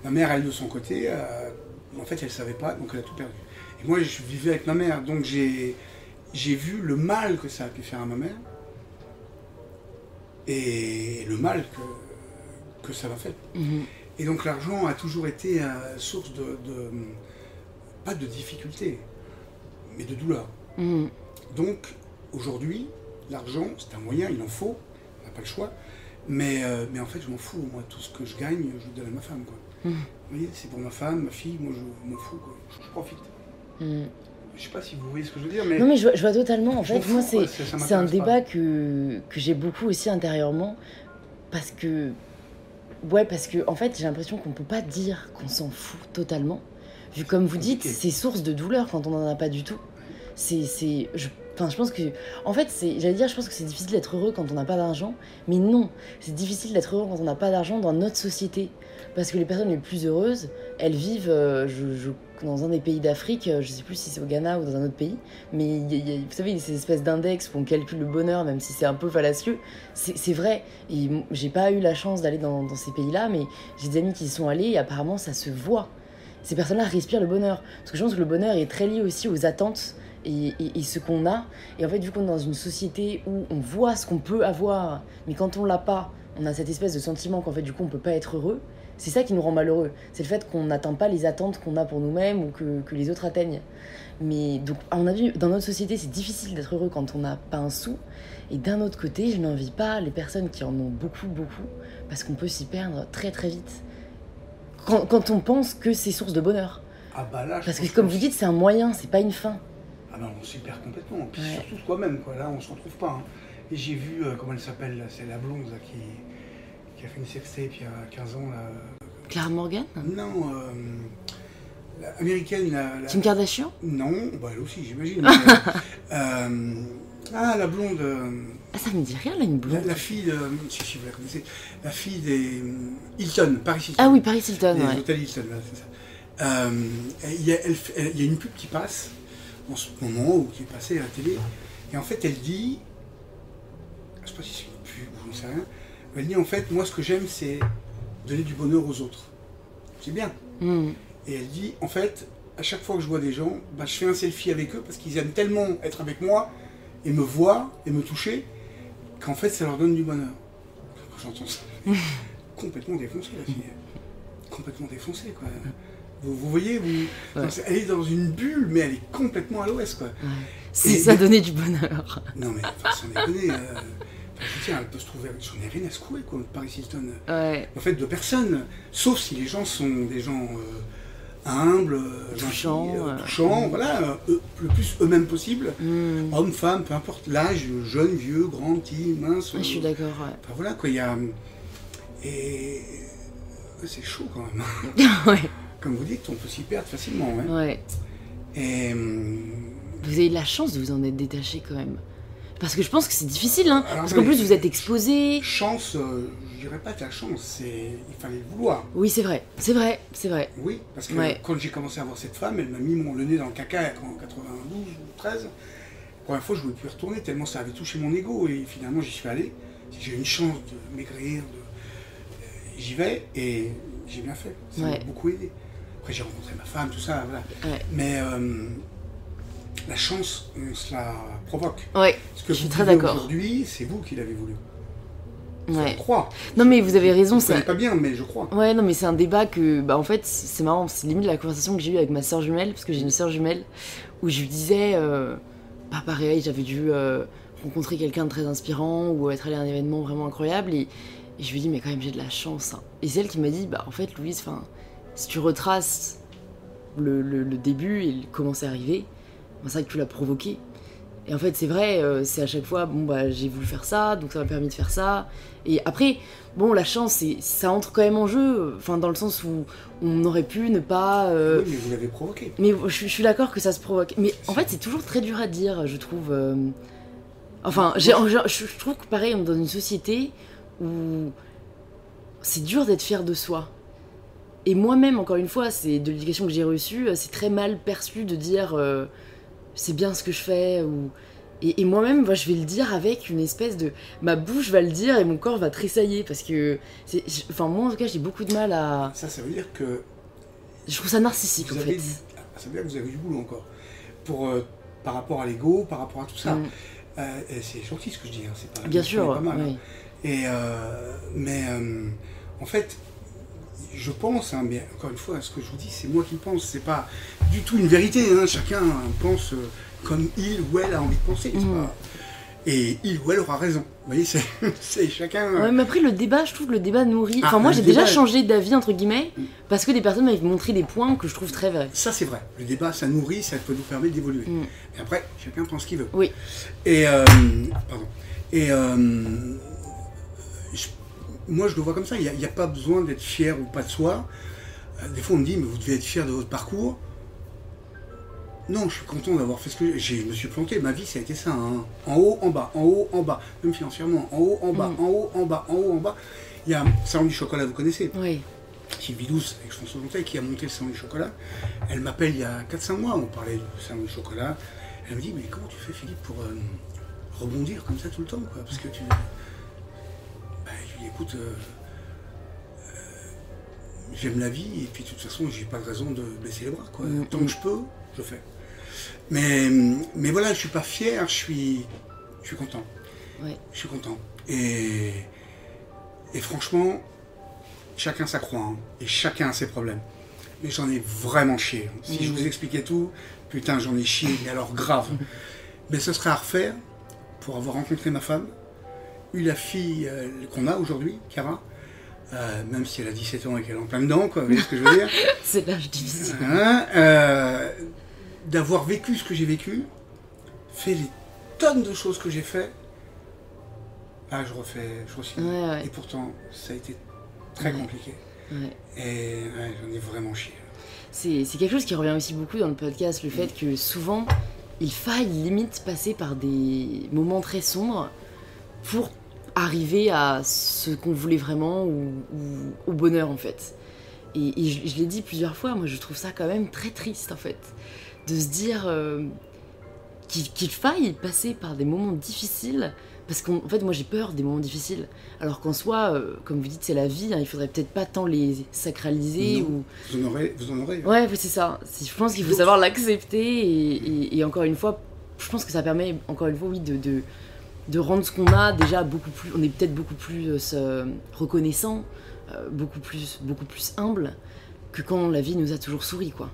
Ma mère, elle, de son côté, en fait, elle ne savait pas, donc elle a tout perdu. Et moi, je vivais avec ma mère, donc j'ai vu le mal que ça a pu faire à ma mère et le mal que ça m'a fait. Et donc l'argent a toujours été source pas de difficulté, mais de douleur. Donc aujourd'hui, l'argent, c'est un moyen, il en faut, on n'a pas le choix, mais en fait, je m'en fous. Moi, tout ce que je gagne, je le donne à ma femme, Vous voyez, c'est pour ma femme, ma fille, moi je m'en fous, je profite. Je sais pas si vous voyez ce que je veux dire, mais... Non, mais je vois totalement. En fait, moi, ça c'est un débat que j'ai beaucoup aussi intérieurement, parce que en fait, j'ai l'impression qu'on peut pas dire qu'on s'en fout totalement, vu comme vous dites, c'est source de douleur quand on en a pas du tout. Enfin, je pense que, en fait, je pense que c'est difficile d'être heureux quand on n'a pas d'argent, mais non, c'est difficile d'être heureux quand on n'a pas d'argent dans notre société, parce que les personnes les plus heureuses, elles vivent, dans un des pays d'Afrique, je sais plus si c'est au Ghana ou dans un autre pays, mais vous savez, il y a ces espèces d'index où on calcule le bonheur, même si c'est un peu fallacieux, c'est vrai, et j'ai pas eu la chance d'aller dans ces pays-là, mais j'ai des amis qui y sont allés, et apparemment ça se voit. Ces personnes-là respirent le bonheur, parce que je pense que le bonheur est très lié aussi aux attentes, et ce qu'on a. Et en fait, vu qu'on est dans une société où on voit ce qu'on peut avoir, mais quand on l'a pas, on a cette espèce de sentiment qu'en fait, du coup, on peut pas être heureux. C'est ça qui nous rend malheureux. C'est le fait qu'on n'atteint pas les attentes qu'on a pour nous-mêmes ou que les autres atteignent. Mais donc, à mon avis, dans notre société, c'est difficile d'être heureux quand on n'a pas un sou. Et d'un autre côté, je n'envie pas les personnes qui en ont beaucoup, beaucoup, parce qu'on peut s'y perdre très, très vite. Quand on pense que c'est source de bonheur. Ah bah là, parce que, comme vous dites, c'est un moyen, c'est pas une fin. Ah ben on s'y perd complètement, puis surtout soi-même, quoi. Là on se retrouve pas. Hein. Et j'ai vu, comment elle s'appelle, c'est la blonde là, qui a fait une sextape il y a 15 ans. Là. Clara Morgan? Non, américaine. Kim Kardashian? Non, bah elle aussi j'imagine. La blonde. Ah, ça me dit rien là, une blonde. La fille de. Si vous la connaissez. La fille des Hilton, Paris Hilton. Ah oui, Paris Hilton, les hôtels Hilton, là, c'est ça. Il y a une pub qui passe en ce moment, ou qui est passée à la télé, et en fait elle dit, je sais pas si c'est une pub ou je ne sais rien, elle dit en fait, moi ce que j'aime c'est donner du bonheur aux autres. C'est bien. Et elle dit, en fait, à chaque fois que je vois des gens, bah, je fais un selfie avec eux parce qu'ils aiment tellement être avec moi et me voir et me toucher qu'en fait ça leur donne du bonheur. Quand j'entends ça, complètement défoncé la fille. Complètement défoncée quoi. Vous voyez, elle est dans une bulle, mais elle est complètement à l'ouest, quoi. Ouais. C'est ça, donner du bonheur. Non, mais sans déconner, tiens, elle peut se trouver, j'en ai rien à secouer, quoi, Paris Hilton. Ouais. En fait, de personne, sauf si les gens sont des gens humbles, touchants, voilà, le plus eux-mêmes possible, hommes, femmes, peu importe l'âge, jeune, vieux, grand, petit, mince. Je suis d'accord, ouais. Enfin, voilà, quoi, il y a... Et... c'est chaud, quand même. Ouais. Comme vous dites, on peut s'y perdre facilement. Hein. Ouais. Et vous avez de la chance de vous en être détaché quand même. Parce que je pense que c'est difficile, hein. Parce qu'en plus vous êtes exposé. Chance, je dirais pas de la chance, il fallait le vouloir. Oui, c'est vrai. Oui, parce que quand j'ai commencé à voir cette femme, elle m'a mis le nez dans le caca en 92 ou 13. La première fois, je ne voulais plus y retourner tellement ça avait touché mon ego. Et finalement, j'y suis allé. J'ai eu une chance de maigrir, j'y vais et j'ai bien fait. Ça m'a beaucoup aidé. Après, j'ai rencontré ma femme, tout ça, voilà. Ouais. Mais la chance, on se la provoque. Ouais, ce que je suis très d'accord. Aujourd'hui, c'est vous qui l'avez voulu. Ouais. Je crois. Non, mais vous avez raison. C'est pas bien, mais je crois. Ouais, non, mais c'est un débat que, en fait, c'est marrant. C'est limite la conversation que j'ai eue avec ma soeur jumelle, parce que j'ai une soeur jumelle, où je lui disais, pareil, j'avais dû rencontrer quelqu'un de très inspirant ou être allé à un événement vraiment incroyable, et je lui dis, mais quand même, j'ai de la chance. Hein. Et c'est elle qui m'a dit, en fait, Louise, si tu retraces le début et comment c'est arrivé, c'est vrai que tu l'as provoqué. Et en fait, c'est vrai, c'est à chaque fois, j'ai voulu faire ça, donc ça m'a permis de faire ça. Et après, la chance, ça entre quand même en jeu, dans le sens où on aurait pu ne pas... Oui, mais vous l'avez provoqué. Mais je suis d'accord que ça se provoque. Mais en fait, c'est toujours très dur à dire, je trouve. Je trouve que pareil, on est dans une société où c'est dur d'être fier de soi. Et moi-même, encore une fois, c'est de l'éducation que j'ai reçue, c'est très mal perçu de dire c'est bien ce que je fais. Et moi-même, je vais le dire avec une espèce de... Ma bouche va le dire et mon corps va tressailler. Parce que... moi, en tout cas, j'ai beaucoup de mal à... Ça veut dire que... Je trouve ça narcissique, en fait. Ça veut dire que vous avez du boulot encore. Par rapport à l'ego, par rapport à tout ça. C'est gentil ce que je dis. Hein. C'est pas, bien sûr, pas mal. Oui. Et en fait... Je pense, hein, mais encore une fois, ce que je vous dis, c'est moi qui pense, c'est pas du tout une vérité, hein. Chacun pense comme il ou elle a envie de penser, pas... et il ou elle aura raison. Vous voyez, c'est chacun... Ouais, mais après, le débat, je trouve que le débat nourrit... moi, j'ai déjà changé d'avis, entre guillemets, parce que des personnes m'avaient montré des points que je trouve très vrais. Ça, c'est vrai. Le débat, ça nourrit, ça peut nous permettre d'évoluer. Et après, chacun pense ce qu'il veut. Oui. Et... moi, je le vois comme ça, il n'y a pas besoin d'être fier ou pas de soi. Des fois, on me dit, mais vous devez être fier de votre parcours. Non, je suis content d'avoir fait ce que je me suis planté. Ma vie, ça a été ça. Hein. En haut, en bas, en haut, en bas. Même financièrement. En haut, en bas, en haut, en bas, en haut, en bas. Il y a Salon du Chocolat, vous connaissez? Oui. Sylvie Douce, avec François Montel, qui a monté le Salon du Chocolat. Elle m'appelle il y a 4-5 mois. On parlait du Salon du Chocolat. Elle me dit, mais comment tu fais, Philippe, pour rebondir comme ça tout le temps, quoi? Parce que tu... je lui dis, écoute... j'aime la vie et puis de toute façon j'ai pas de raison de baisser les bras quoi. Tant que je peux, je fais. Mais voilà, je suis pas fier, je suis content. Ouais. Je suis content. Et franchement, chacun sa croix hein, et chacun a ses problèmes. Mais j'en ai vraiment chié. Si je vous expliquais tout, putain j'en ai chié, mais alors grave. Mais ce serait à refaire pour avoir rencontré ma femme, eu la fille qu'on a aujourd'hui, Cara. Même si elle a 17 ans et qu'elle est en plein dedans, quoi, vous voyez ce que je veux dire? C'est l'âge difficile. D'avoir vécu ce que j'ai vécu, fait les tonnes de choses que j'ai fait, je re-signe. Ouais. Et pourtant, ça a été très compliqué. Ouais. Et j'en ai vraiment chié. C'est quelque chose qui revient aussi beaucoup dans le podcast, le fait que souvent, il faille limite passer par des moments très sombres pour arriver à ce qu'on voulait vraiment ou au bonheur en fait. Et je l'ai dit plusieurs fois, moi je trouve ça quand même très triste en fait, de se dire qu'il faille passer par des moments difficiles, parce qu'en fait moi j'ai peur des moments difficiles, alors qu'en soi, comme vous dites, c'est la vie, hein, il faudrait peut-être pas tant les sacraliser. Non, vous en aurez. Ouais, c'est ça. Je pense qu'il faut savoir l'accepter et encore une fois, je pense que ça permet encore une fois, oui, de rendre ce qu'on a déjà beaucoup plus, on est peut-être beaucoup plus reconnaissant, beaucoup plus humble que quand la vie nous a toujours souri, quoi.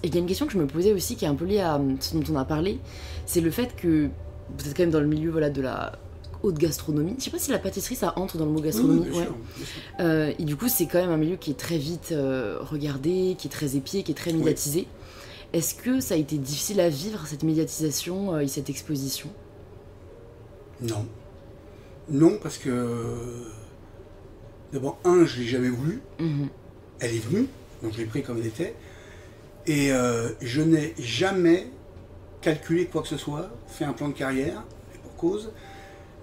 Et il y a une question que je me posais aussi qui est un peu liée à ce dont on a parlé, c'est le fait que vous êtes quand même dans le milieu voilà, de la haute gastronomie. Je sais pas si la pâtisserie ça entre dans le mot gastronomie. Oui, bien sûr. Et du coup c'est quand même un milieu qui est très vite regardé, qui est très épié, qui est très médiatisé. Oui. Est-ce que ça a été difficile à vivre cette médiatisation et cette exposition? Non. Non, parce que... D'abord, je l'ai jamais voulu. Elle est venue, donc je l'ai pris comme elle était. Et je n'ai jamais calculé quoi que ce soit, fait un plan de carrière, et pour cause.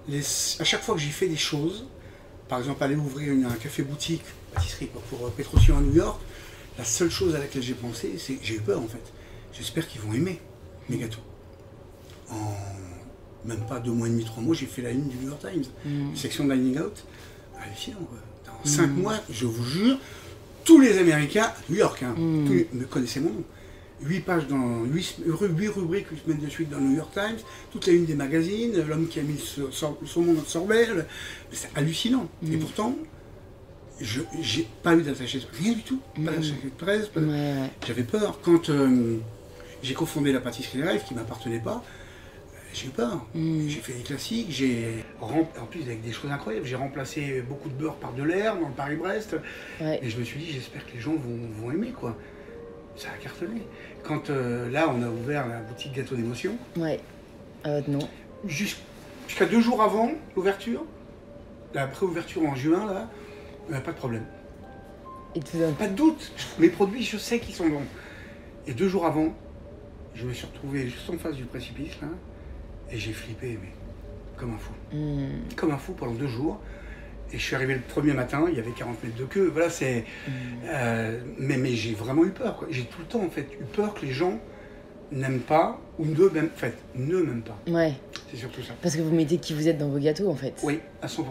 À chaque fois que j'ai fait des choses, par exemple aller ouvrir un café-boutique, pâtisserie pour Petrosian à New York, la seule chose à laquelle j'ai pensé, c'est que j'ai eu peur en fait. J'espère qu'ils vont aimer mes gâteaux. En même pas 2 mois et demi, 3 mois, j'ai fait la une du New York Times, section Dining Out. Hallucinant quoi. Dans 5 mois, je vous jure, tous les Américains à New York me connaissaient mon nom. 8 pages dans 8 rubriques 8 semaines de suite dans le New York Times, toute la une des magazines, l'homme qui a mis son nom dans le sorbet, c'est hallucinant. Et pourtant, j'ai pas eu d'attaché de presse, rien du tout, pas d'attaché de presse. J'avais peur. Quand j'ai cofondé la pâtisserie Rêve, qui ne m'appartenait pas, j'ai eu peur. J'ai fait des classiques, en plus avec des choses incroyables, j'ai remplacé beaucoup de beurre par de l'air dans le Paris-Brest. Et je me suis dit, j'espère que les gens vont aimer quoi. Ça a cartonné. Quand là, on a ouvert la boutique Gâteau d'émotion. Non. Jusqu'à 2 jours avant l'ouverture, la pré-ouverture en juin, là, pas de problème. Pas de doute. Mes produits, je sais qu'ils sont bons. Et 2 jours avant, je me suis retrouvé juste en face du précipice, là, et j'ai flippé, mais comme un fou. Comme un fou pendant 2 jours. Et je suis arrivé le premier matin, il y avait 40 mètres de queue. Voilà, c'est. Mais j'ai vraiment eu peur, quoi. J'ai tout le temps, en fait, eu peur que les gens n'aiment pas, ou ne m'aiment pas. Ouais. C'est surtout ça. Parce que vous mettez qui vous êtes dans vos gâteaux, en fait. Oui, à 100%.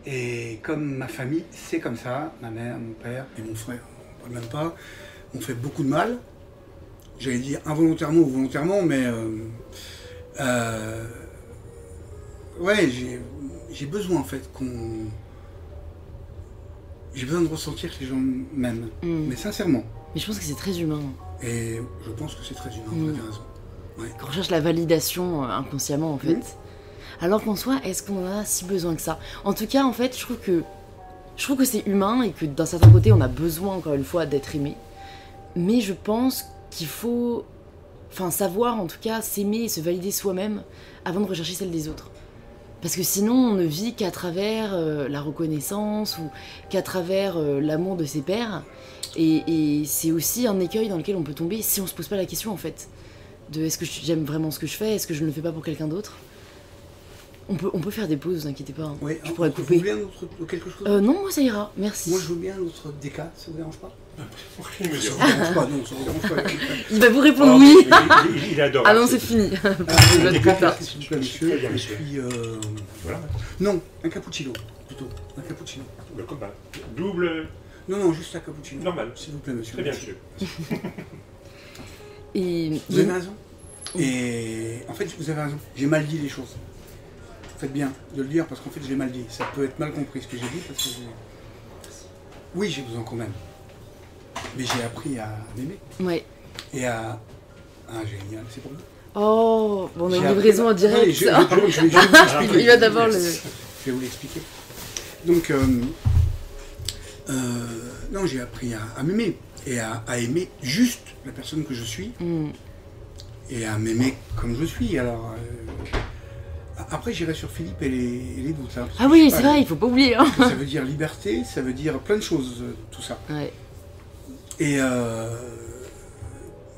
Et comme ma famille, c'est comme ça, ma mère, mon père et mon frère, on ne parle même pas, m'ont fait beaucoup de mal. J'allais dire involontairement ou volontairement, mais. Ouais, j'ai besoin, en fait, j'ai besoin de ressentir que les gens m'aiment, mais sincèrement. Mais je pense que c'est très humain. Et je pense que c'est très humain, vous avez raison. Ouais. Qu'on recherche la validation inconsciemment, en fait. Alors qu'en soi, est-ce qu'on en a si besoin que ça? En tout cas, en fait, je trouve que c'est humain et que d'un certain côté, on a besoin, encore une fois, d'être aimé. Mais je pense qu'il faut savoir, en tout cas, s'aimer et se valider soi-même avant de rechercher celle des autres. Parce que sinon, on ne vit qu'à travers la reconnaissance ou qu'à travers l'amour de ses pairs. Et c'est aussi un écueil dans lequel on peut tomber si on se pose pas la question, en fait. De est-ce que j'aime vraiment ce que je fais? Est-ce que je ne le fais pas pour quelqu'un d'autre? On peut faire des pauses, vous inquiétez pas. Hein. Ouais, je pourrais couper. Vous voulez un autre quelque chose? Non, moi ça ira, merci. Moi je veux bien l'autre DK, ça vous dérange pas? Ça vous dérange pas, non, ça vous dérange pas. Il va vous répondre oui. Il adore. Ah non, c'est fini. S'il vous plaît, monsieur. Bien, Et monsieur. puis, Voilà. non, un cappuccino, plutôt. Un cappuccino. Le combat. Double. Non, juste un cappuccino. Normal. S'il vous plaît, monsieur. Très bien, monsieur. Et Vous avez raison. Et en fait, vous avez raison. J'ai mal dit les choses. Faites bien de le dire parce qu'en fait, j'ai mal dit. Ça peut être mal compris ce que j'ai dit parce que oui, j'ai besoin quand même. Mais j'ai appris à m'aimer. ouais. Et à... Ah, génial, c'est pour vous. Oh, bon, on a J'ai une appris- livraison en Attendez, direct. je vais vous l'expliquer. Il va d'abord le... Je vais vous l'expliquer. Donc, non, j'ai appris à m'aimer et à aimer juste la personne que je suis et à m'aimer comme je suis. Alors, après, j'irai sur Philippe et les doutes. Hein, parce Ah que oui, je sais c'est pas, vrai, il faut pas oublier. Hein. ça veut dire liberté, ça veut dire plein de choses, tout ça. Ouais. Et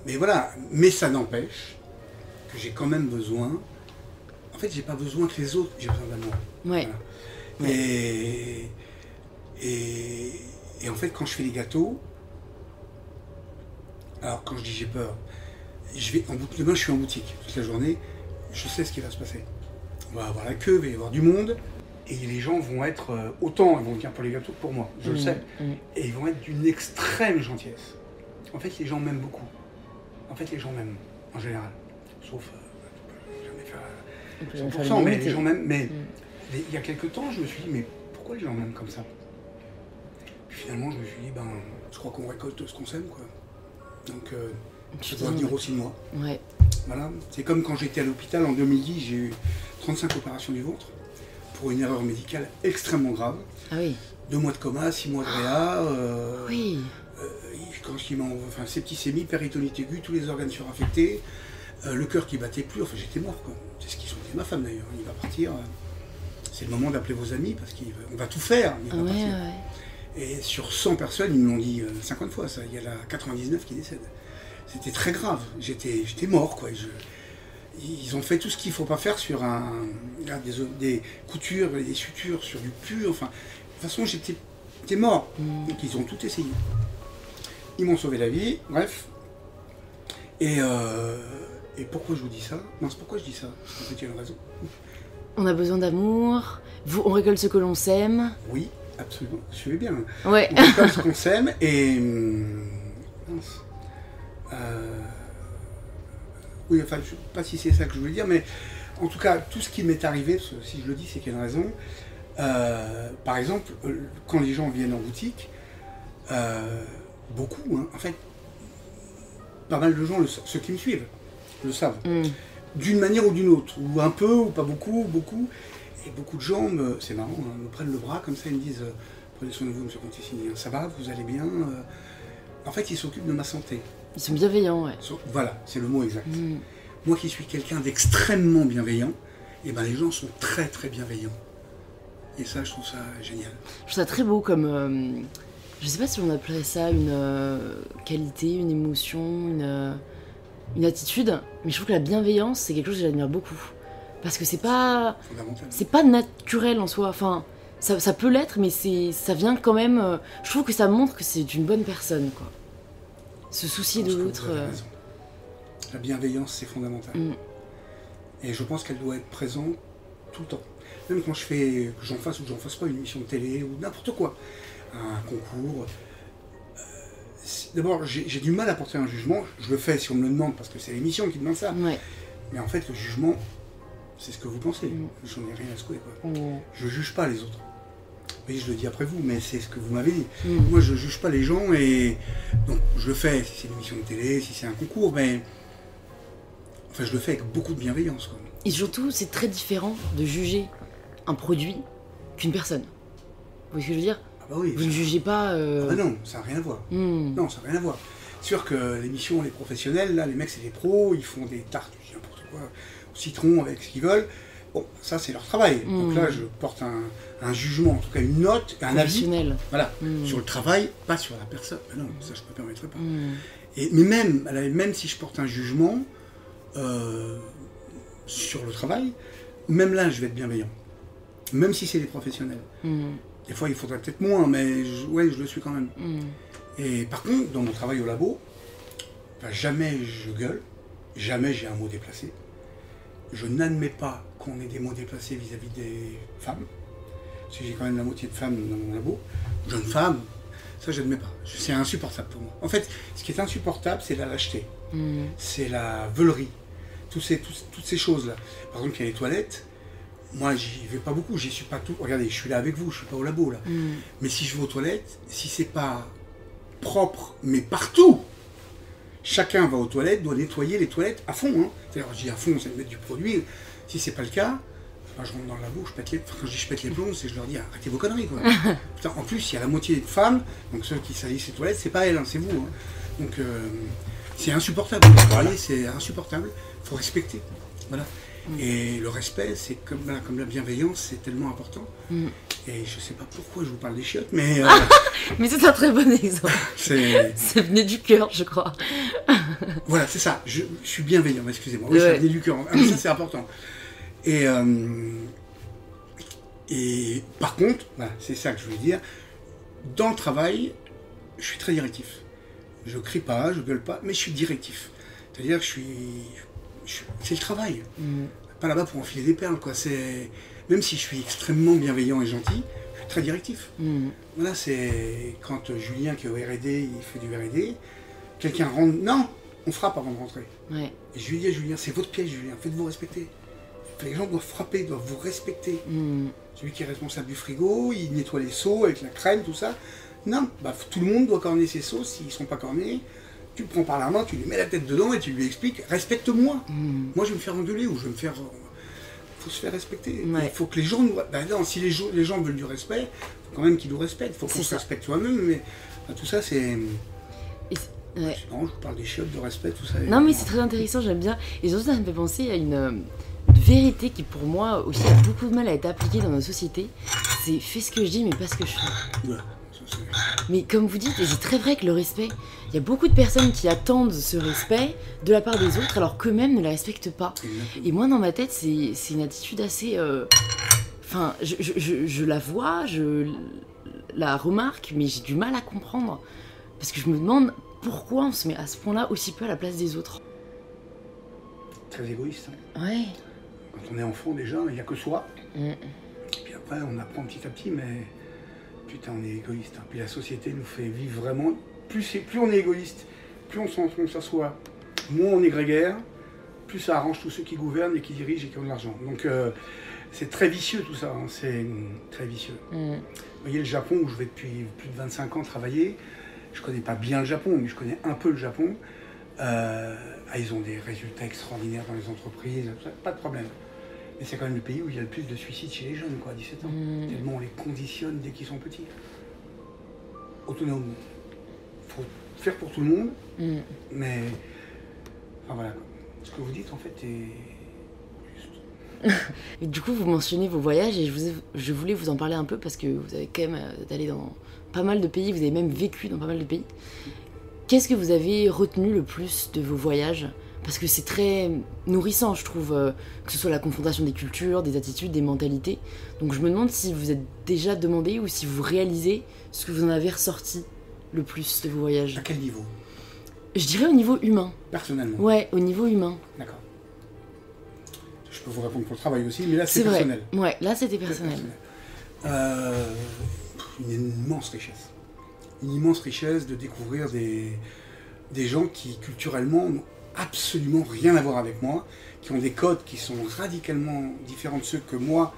mais voilà, mais ça n'empêche que j'ai quand même besoin. En fait, j'ai pas besoin que les autres, j'ai besoin d'amour. Ouais. Voilà. Et en fait, quand je fais les gâteaux, alors quand je dis j'ai peur, demain je suis en boutique toute la journée, je sais ce qui va se passer. On va avoir la queue, il va y avoir du monde, et les gens vont être autant, ils vont venir pour les gâteaux que pour moi, je le sais. Et ils vont être d'une extrême gentillesse. En fait, les gens m'aiment beaucoup. En fait, les gens m'aiment, en général. Sauf, je jamais faire 100%, mais les gens m'aiment. Mais il y a quelques temps, je me suis dit, mais pourquoi les gens m'aiment comme ça? Puis finalement, je me suis dit, ben, je crois qu'on récolte ce qu'on sème, quoi. Donc, ça doit venir aussi de moi. Ouais. Voilà. C'est comme quand j'étais à l'hôpital en 2010, j'ai eu 35 opérations du ventre pour une erreur médicale extrêmement grave. Ah oui. 2 mois de coma, 6 mois de réa. Oui. Quand ils m'ont, enfin, septicémie, péritonite aiguë, tous les organes suraffectés, le cœur qui battait plus, enfin j'étais mort, quoi. C'est ce qu'ils ont dit, ma femme d'ailleurs, il va partir. C'est le moment d'appeler vos amis parce qu'on va tout faire, il va partir. Ouais. Et sur 100 personnes, ils me l'ont dit 50 fois, ça. Il y en a 99 qui décèdent. C'était très grave. J'étais mort, quoi. Ils ont fait tout ce qu'il ne faut pas faire sur des coutures, des sutures, sur du pur. Enfin, de toute façon, j'étais mort. Donc, ils ont tout essayé. Ils m'ont sauvé la vie, bref. Et pourquoi je vous dis ça? Non, c'est pourquoi je dis ça. Parce qu'en fait, il y a une raison. On a besoin d'amour. On récolte ce que l'on sème. Oui, absolument. Suivez bien. Ouais. On récolte ce qu'on sème et... mince. Oui, enfin, je ne sais pas si c'est ça que je voulais dire, mais en tout cas, tout ce qui m'est arrivé, parce que si je le dis, c'est qu'il y a une raison. Par exemple, quand les gens viennent en boutique, beaucoup, hein, en fait, pas mal de gens, ceux qui me suivent, le savent, d'une manière ou d'une autre, ou un peu, ou pas beaucoup, beaucoup. Et beaucoup de gens, c'est marrant, hein, me prennent le bras comme ça, ils me disent prenez soin de vous, monsieur Conticini, ça va, vous allez bien. En fait, ils s'occupent de ma santé. Ils sont bienveillants, ouais. Voilà, c'est le mot exact. Moi qui suis quelqu'un d'extrêmement bienveillant, et ben les gens sont très très bienveillants. Et ça, je trouve ça génial. Je trouve ça très beau comme... je sais pas si on appellerait ça une qualité, une émotion, une attitude, mais je trouve que la bienveillance, c'est quelque chose que j'admire beaucoup. Parce que c'est pas naturel en soi. Enfin, ça peut l'être, mais ça vient quand même... je trouve que ça montre que c'est une bonne personne, quoi. Se soucier de l'autre. La bienveillance, c'est fondamental. Et je pense qu'elle doit être présente tout le temps. Même quand que j'en fasse ou que j'en fasse pas une émission de télé ou n'importe quoi, un concours. D'abord, j'ai du mal à porter un jugement. Je le fais si on me le demande parce que c'est l'émission qui demande ça. Ouais. Mais en fait, le jugement, c'est ce que vous pensez. J'en ai rien à secouer, quoi. Je juge pas les autres. Oui, je le dis après vous, mais c'est ce que vous m'avez dit. Moi, je juge pas les gens et donc je le fais si c'est une émission de télé, si c'est un concours, mais enfin, je le fais avec beaucoup de bienveillance, quoi. Et surtout, c'est très différent de juger un produit qu'une personne. Vous voyez ce que je veux dire? Ah bah oui, vous ne jugez pas... Ah bah non, ça n'a rien à voir. Non, ça n'a rien à voir. C'est sûr que l'émission, les professionnels, là, les mecs, c'est des pros, ils font des tartes, n'importe quoi, au citron avec ce qu'ils veulent. Bon, ça c'est leur travail. Donc là, je porte un jugement, en tout cas une note, un avis. Voilà, sur le travail, pas sur la personne. Mais non, ça je ne me permettrai pas. Mais même si je porte un jugement sur le travail, même là, je vais être bienveillant. Même si c'est des professionnels. Des fois, il faudrait peut-être moins, mais je le suis quand même. Et par contre, dans mon travail au labo, jamais je gueule, jamais j'ai un mot déplacé. Je n'admets pas qu'on ait des mots déplacés vis-à-vis des femmes. Parce que j'ai quand même la moitié de femmes dans mon labo. Jeunes femmes, ça je n'admets pas. C'est insupportable pour moi. En fait, ce qui est insupportable, c'est la lâcheté. C'est la veulerie. Toutes ces choses-là. Par exemple, il y a les toilettes. Moi, j'y vais pas beaucoup, j'y suis pas tout. Regardez, je suis là avec vous, je suis pas au labo là. Mais si je vais aux toilettes, si c'est pas propre, mais partout, chacun va aux toilettes, doit nettoyer les toilettes à fond. Hein. C'est-à-dire, je dis à fond, c'est de mettre du produit. Si c'est pas le cas, je rentre dans le labo, quand je dis je pète les plombs, c'est je leur dis arrêtez vos conneries quoi. Putain, en plus, il y a la moitié de femmes, donc ceux qui salissent les toilettes, c'est pas elles, hein, c'est vous. Hein. Donc c'est insupportable. C'est insupportable. Il faut respecter. Voilà. Et le respect, c'est comme la bienveillance, c'est tellement important. Et je sais pas pourquoi je vous parle des chiottes, mais... mais c'est un très bon exemple. Ça venait du cœur, je crois. Voilà, c'est ça. Je suis bienveillant, excusez-moi. Oui, ça venait du cœur. Ah, ça, c'est important. Et par contre, voilà, c'est ça que je voulais dire. Dans le travail, je suis très directif. Je crie pas, je gueule pas, mais je suis directif. C'est-à-dire que c'est le travail. Pas là-bas pour enfiler des perles, quoi. Même si je suis extrêmement bienveillant et gentil, je suis très directif. Voilà, c'est quand Julien qui est au R&D, il fait du R&D, quelqu'un rentre, non, on frappe avant de rentrer. Et je lui dis à Julien, c'est votre pièce, Julien, faites-vous respecter. Les gens doivent frapper, doivent vous respecter. Celui qui est responsable du frigo, il nettoie les seaux avec la crème, tout ça. Non, tout le monde doit corner ses seaux, s'ils ne sont pas cornés. Tu le prends par la main, tu lui mets la tête dedans et tu lui expliques « respecte-moi ». Moi, je vais me faire engueuler ou je vais me faire... Il faut se faire respecter. Il faut que les gens nous... non, si les gens veulent du respect, il faut quand même qu'ils nous respectent. Il faut qu'on se respecte soi-même. Mais tout ça, c'est... Non, je vous parle des chiottes, de respect, tout ça. Non, mais c'est très intéressant, j'aime bien. Et surtout, ça me fait penser à une vérité qui, pour moi, aussi a beaucoup de mal à être appliquée dans notre société. C'est « fais ce que je dis, mais pas ce que je fais ». Mais comme vous dites, et c'est très vrai que le respect, il y a beaucoup de personnes qui attendent ce respect de la part des autres alors qu'eux-mêmes ne la respectent pas. Et moi dans ma tête c'est une attitude assez... Enfin, je la vois, je la remarque, mais j'ai du mal à comprendre. Parce que je me demande pourquoi on se met à ce point-là aussi peu à la place des autres. Très égoïste. Hein. Ouais. Quand on est enfant déjà, il n'y a que soi. Puis après on apprend petit à petit, mais... Putain, on est égoïste. Puis la société nous fait vivre vraiment. Plus on est égoïste, plus on s'assoit, moins on est grégaire, plus ça arrange tous ceux qui gouvernent et qui dirigent et qui ont de l'argent. Donc c'est très vicieux tout ça, hein. C'est très vicieux. Vous voyez le Japon où je vais depuis plus de 25 ans travailler, je connais pas bien le Japon, mais je connais un peu le Japon. Ils ont des résultats extraordinaires dans les entreprises, pas de problème. Mais c'est quand même le pays où il y a le plus de suicides chez les jeunes, quoi, à 17 ans. Tellement on les conditionne dès qu'ils sont petits. Autonome. Il faut faire pour tout le monde, mais... Enfin voilà, ce que vous dites en fait est juste. Et du coup, vous mentionnez vos voyages et je voulais vous en parler un peu parce que vous avez quand même allé dans pas mal de pays, vous avez même vécu dans pas mal de pays. Qu'est-ce que vous avez retenu le plus de vos voyages ? Parce que c'est très nourrissant, je trouve, que ce soit la confrontation des cultures, des attitudes, des mentalités. Donc je me demande si vous êtes déjà demandé ou si vous réalisez ce que vous en avez ressorti le plus de vos voyages. À quel niveau ? Je dirais au niveau humain. Personnellement ? Ouais, au niveau humain. D'accord. Je peux vous répondre pour le travail aussi, mais là c'est personnel. Vrai. Ouais, là c'était personnel. Une immense richesse. Une immense richesse de découvrir des gens qui culturellement n'ont absolument rien à voir avec moi, qui ont des codes qui sont radicalement différents de ceux que moi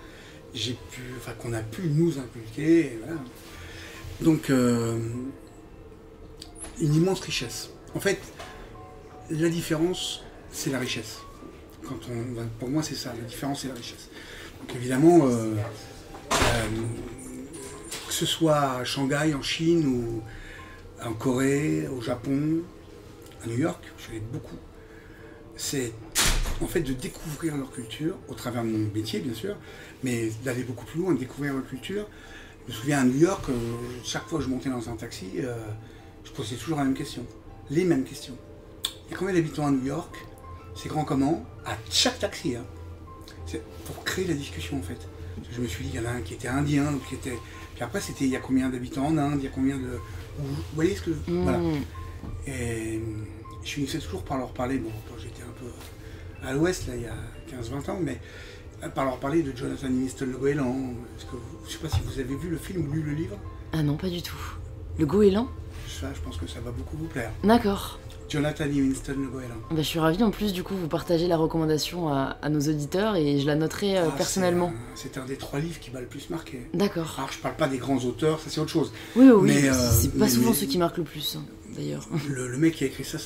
qu'on a pu nous inculquer. Et voilà. Donc une immense richesse. En fait, la différence, c'est la richesse. Pour moi, c'est ça, la différence, c'est la richesse. Donc évidemment, que ce soit à Shanghai, en Chine, ou en Corée, au Japon, à New York, je suis allé beaucoup. C'est en fait, de découvrir leur culture, au travers de mon métier, bien sûr, mais d'aller beaucoup plus loin, de découvrir leur culture. Je me souviens à New York, chaque fois que je montais dans un taxi, je posais toujours la même question, les mêmes questions. Il y a combien d'habitants à New York? C'est grand comment? À chaque taxi, hein. C'est pour créer la discussion, en fait. Je me suis dit, il y en a un qui était indien, l'autre qui était... Puis après, c'était, il y a combien d'habitants en Inde, il y a combien de... Vous voyez ce que... Voilà. Et je finissais toujours par leur parler, bon, quand j'étais un peu à l'ouest, là, il y a 15-20 ans, mais par leur parler de Jonathan Livingston Le Goéland. Je ne sais pas si vous avez vu le film ou lu le livre. Ah non, pas du tout. Le Goéland? Ça, je pense que ça va beaucoup vous plaire. D'accord. Jonathan Livingston Le Goéland. Bah, je suis ravie en plus, du coup, vous partagez la recommandation à nos auditeurs et je la noterai personnellement. C'est un des 3 livres qui m'a le plus marqué. D'accord. Alors, je parle pas des grands auteurs, ça c'est autre chose. Oui, oui, mais, c'est pas souvent ceux qui marquent le plus, hein, d'ailleurs. Le mec qui a écrit ça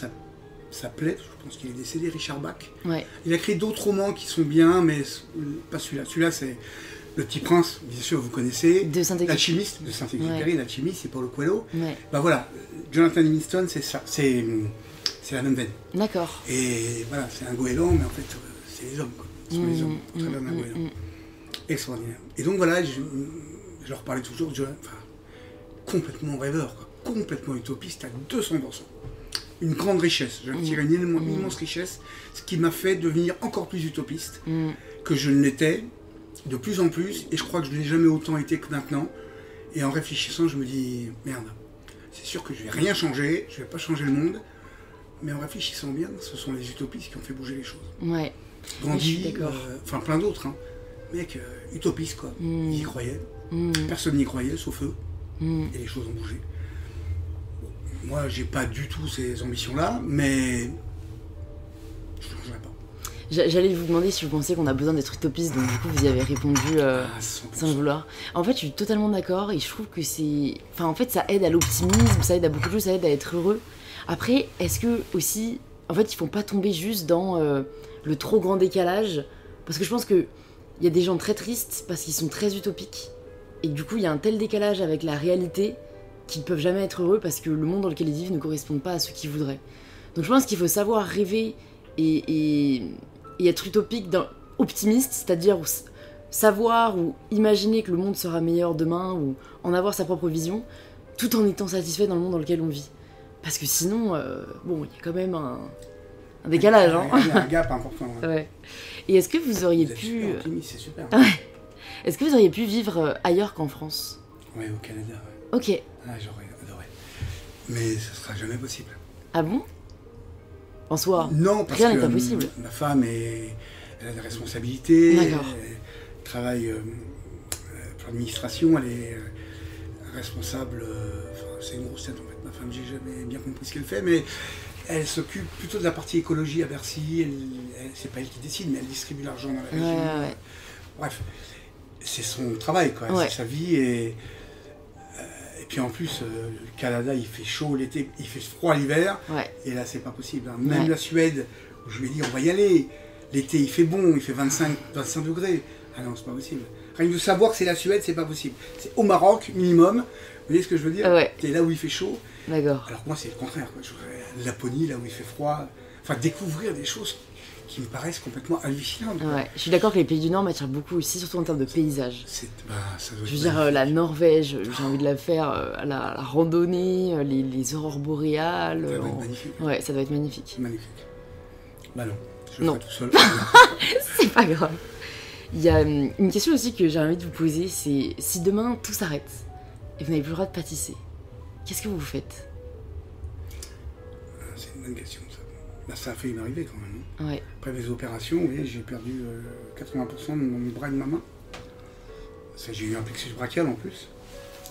s'appelait, je pense qu'il est décédé, Richard Bach. Ouais. Il a écrit d'autres romans qui sont bien, mais pas celui-là. Celui-là, c'est Le Petit Prince, bien sûr, vous connaissez. De Saint-Exupéry. L'Alchimiste, de Saint-Exupéry, Ouais. L'Alchimiste, c'est Paulo Coelho. Ouais. Bah voilà, Jonathan Livingston, c'est ça, c'est la même veine. D'accord. Et voilà, c'est un goéland, mais en fait, c'est les hommes, quoi. Ce sont les hommes, au travers d'un goéland. Extraordinaire. Et donc voilà, je leur parlais toujours de complètement rêveur, quoi. Complètement utopiste à 200%. Une grande richesse, je tirais une immense richesse, ce qui m'a fait devenir encore plus utopiste que je ne l'étais, de plus en plus, et je crois que je ne l'ai jamais autant été que maintenant. Et en réfléchissant, je me dis, merde, c'est sûr que je ne vais rien changer, je ne vais pas changer le monde, mais en réfléchissant bien, ce sont les utopistes qui ont fait bouger les choses. Ouais. Gandhi, je suis d'accord. enfin plein d'autres, hein. Mec, utopiste quoi, ils y croyaient, personne n'y croyait sauf eux, et les choses ont bougé. Bon, moi, j'ai pas du tout ces ambitions-là, mais je ne changerai pas. J'allais vous demander si vous pensez qu'on a besoin d'être utopiste, donc du coup vous y avez répondu 100%. sans le vouloir. En fait, je suis totalement d'accord et je trouve que c'est... Enfin, en fait, ça aide à l'optimisme, ça aide à beaucoup de choses, ça aide à être heureux. Après, est-ce que aussi... En fait, ils font pas tomber juste dans le trop grand décalage, parce que je pense qu'il y a des gens très tristes parce qu'ils sont très utopiques, et du coup, il y a un tel décalage avec la réalité qu'ils ne peuvent jamais être heureux parce que le monde dans lequel ils vivent ne correspond pas à ce qu'ils voudraient. Donc je pense qu'il faut savoir rêver et être utopique, optimiste, c'est-à-dire savoir ou imaginer que le monde sera meilleur demain ou en avoir sa propre vision, tout en étant satisfait dans le monde dans lequel on vit. Parce que sinon, bon, il y a quand même un décalage. Hein. Il y a un gap important. Ouais. Ouais. Et est-ce que vous auriez Vous êtes pu... super optimiste, c'est super. Ouais. Est-ce que vous auriez pu vivre ailleurs qu'en France? Ouais, au Canada, ouais. Ok. Ah, j'aurais adoré. Mais ce sera jamais possible. Ah bon? En soi, Non, parce rien que n'est impossible. ma femme, elle a des responsabilités, D'accord. elle travaille pour l'administration, elle est responsable, enfin, c'est une grosse tête en fait, ma femme, j'ai jamais bien compris ce qu'elle fait, mais elle s'occupe plutôt de la partie écologie à Bercy, c'est pas elle qui décide, mais elle distribue l'argent dans la région. Ouais. Bref, c'est son travail, quoi, Ouais. c'est sa vie, et puis en plus, le Canada, il fait chaud l'été, il fait froid l'hiver, Ouais. et là, c'est pas possible. Hein. Même Ouais. la Suède, où je lui ai dit, on va y aller. L'été, il fait bon, il fait 25 degrés. Ah non, c'est pas possible. Rien que de savoir que c'est la Suède, c'est pas possible. C'est au Maroc, minimum. Vous voyez ce que je veux dire? Ouais. C'est là où il fait chaud. D'accord. Alors que moi, c'est le contraire. Quoi. Je voudrais la Laponie, là où il fait froid. Enfin, découvrir des choses qui me paraissent complètement hallucinantes. Quoi. Ouais. Je suis d'accord que les pays du Nord m'attirent beaucoup aussi, surtout en termes de paysage. Ça doit Je veux être dire, magnifique. la Norvège, j'ai envie de la faire, la randonnée, les aurores boréales. Ça doit être magnifique. Ouais, ça doit être magnifique. Magnifique. Bah non, je le Non. ferai tout seul. C'est pas grave. Il y a une question aussi que j'ai envie de vous poser, c'est si demain tout s'arrête et vous n'avez plus le droit de pâtisser, qu'est-ce que vous faites? C'est une bonne question, ça. Bah, ça a failli m'arriver quand même. Hein. Ouais. Après les opérations, vous voyez, j'ai perdu 80% de mon bras et de ma main. J'ai eu un plexus brachial en plus,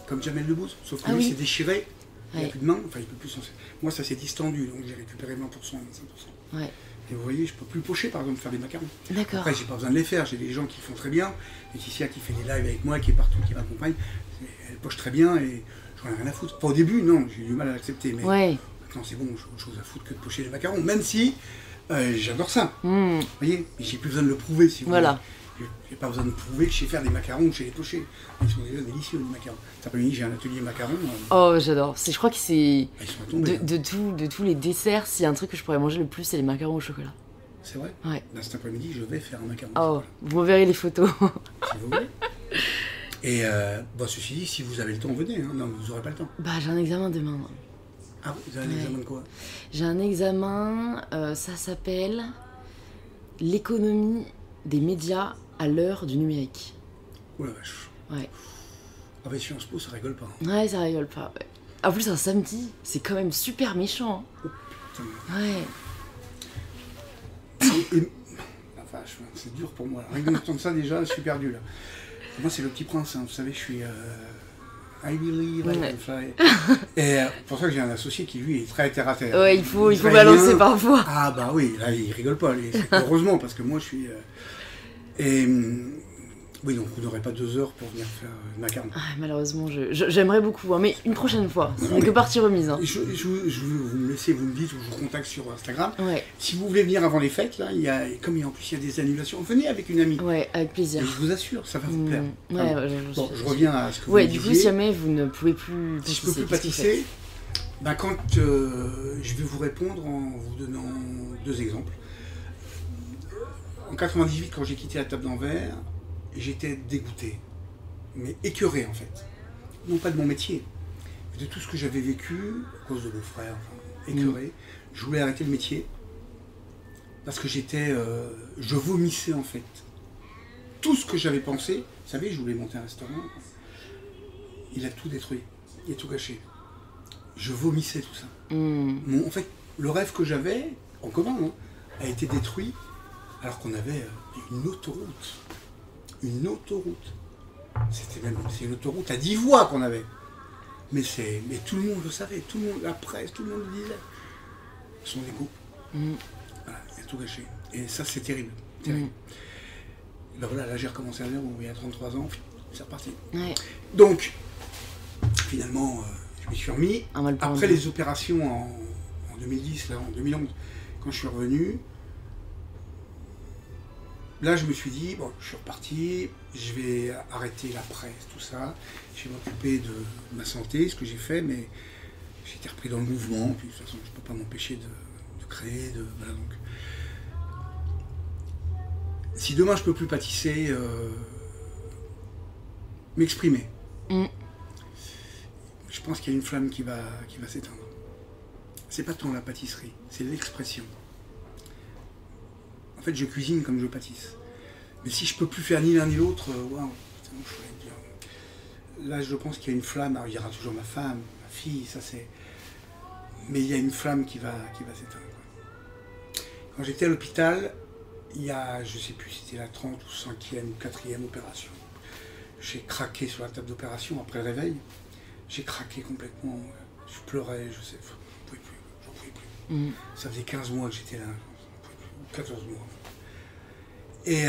comme Jamel Debbouze, sauf que Ah lui oui. s'est déchiré, il n'a Ouais. plus de main, enfin il peut plus s'en... Moi ça s'est distendu, donc j'ai récupéré 20%, 25%. Ouais. Et vous voyez, je peux plus pocher par exemple, faire des macarons. D'accord. Après j'ai pas besoin de les faire, j'ai des gens qui font très bien, Laetitia qui fait des lives avec moi, qui est partout, qui m'accompagne, elle poche très bien et j'en ai rien à foutre. Pas au début, non, j'ai eu du mal à l'accepter, mais Ouais. maintenant c'est bon, j'ai autre chose à foutre que de pocher des macarons, même si j'adore ça. Hmm. Vous voyez, mais j'ai plus besoin de le prouver si vous Voilà. voulez. J'ai pas besoin de prouver que je sais faire des macarons ou que je sais les pocher. Ils sont déjà délicieux les macarons. Cet après-midi j'ai un atelier macarons. Oh, j'adore. Je crois que c'est Ils sont à tomber. de tous les desserts, s'il y a un truc que je pourrais manger le plus, c'est les macarons au chocolat. C'est vrai? Ouais. Là, cet après-midi, je vais faire un macaron. Oh, vous verrez les photos. Si vous voulez. Et ceci dit, si vous avez le temps, venez. Hein. Non, vous n'aurez pas le temps. Bah, j'ai un examen demain. Ah, vous avez un examen de quoi? J'ai un examen, ça s'appelle l'économie des médias à l'heure du numérique. Oh la vache. Ouais. Ah, mais Sciences Po, ça rigole pas. Ouais, ça rigole pas. Ouais. En plus, un samedi, c'est quand même super méchant. Oh putain. Ouais. La vache, c'est dur pour moi. Rien que d'entendre ça, déjà, je suis perdu là. Moi, c'est le petit prince, hein. Vous savez, je suis. I believe I can fly. Et pour ça que j'ai un associé qui, lui, est très terre à terre. Ouais, il faut balancer parfois. Ah, bah oui, là, il rigole pas. Heureusement, parce que moi, je suis. Oui, donc vous n'aurez pas 2 heures pour venir faire le macaron. Ah, malheureusement, j'aimerais beaucoup, hein, mais une prochaine fois. Ce n'est que partie remise. Hein. Vous me laissez, vous me dites, ou je vous contacte sur Instagram. Ouais. Si vous voulez venir avant les fêtes, là, en plus il y a des annulations, venez avec une amie. Ouais, avec plaisir. Et je vous assure, ça va vous plaire. Ouais, je reviens à ce que vous me disiez. Du coup, si jamais vous ne pouvez plus pâtisser, si je peux plus pâtisser, quand je vais vous répondre en vous donnant 2 exemples. En 98, quand j'ai quitté la table d'Anvers, j'étais dégoûté, mais écœuré en fait. Non pas de mon métier, mais de tout ce que j'avais vécu à cause de mon frère, écœuré. Je voulais arrêter le métier parce que je vomissais en fait. Tout ce que j'avais pensé, vous savez, je voulais monter un restaurant, il a tout détruit, il a tout gâché. Je vomissais tout ça. En fait, le rêve que j'avais, en commun, a été détruit alors qu'on avait une autoroute. Une autoroute. C'est une autoroute à 10 voies qu'on avait. Mais tout le monde le savait, tout le monde, la presse, tout le monde le disait. Son égo. Voilà, il a tout gâché. Et ça, c'est terrible. Terrible. Ben voilà, là j'ai recommencé à dire, il y a 33 ans, c'est reparti. Ouais. Donc, finalement, je m'y suis remis. Après les opérations en 2010, là, en 2011, quand je suis revenu, là, je me suis dit, bon, je suis reparti, je vais arrêter la presse, tout ça, je vais m'occuper de ma santé, ce que j'ai fait, mais j'ai été repris dans le mouvement, puis de toute façon, je ne peux pas m'empêcher de créer, voilà, donc. Si demain, je ne peux plus pâtisser, m'exprimer, je pense qu'il y a une flamme qui va s'éteindre. C'est pas tant la pâtisserie, c'est l'expression. En fait, je cuisine comme je pâtisse. Mais si je peux plus faire ni l'un ni l'autre, waouh, là, je pense qu'il y a une flamme. Alors, il y aura toujours ma femme, ma fille, ça c'est. Mais il y a une flamme qui va s'éteindre. Quand j'étais à l'hôpital, il y a, je sais plus si c'était la 30 ou 5e ou 4e opération. J'ai craqué sur la table d'opération après le réveil. J'ai craqué complètement. Je pleurais, je sais, j'en pouvais plus. Ça faisait 15 mois que j'étais là. 14 mois. Et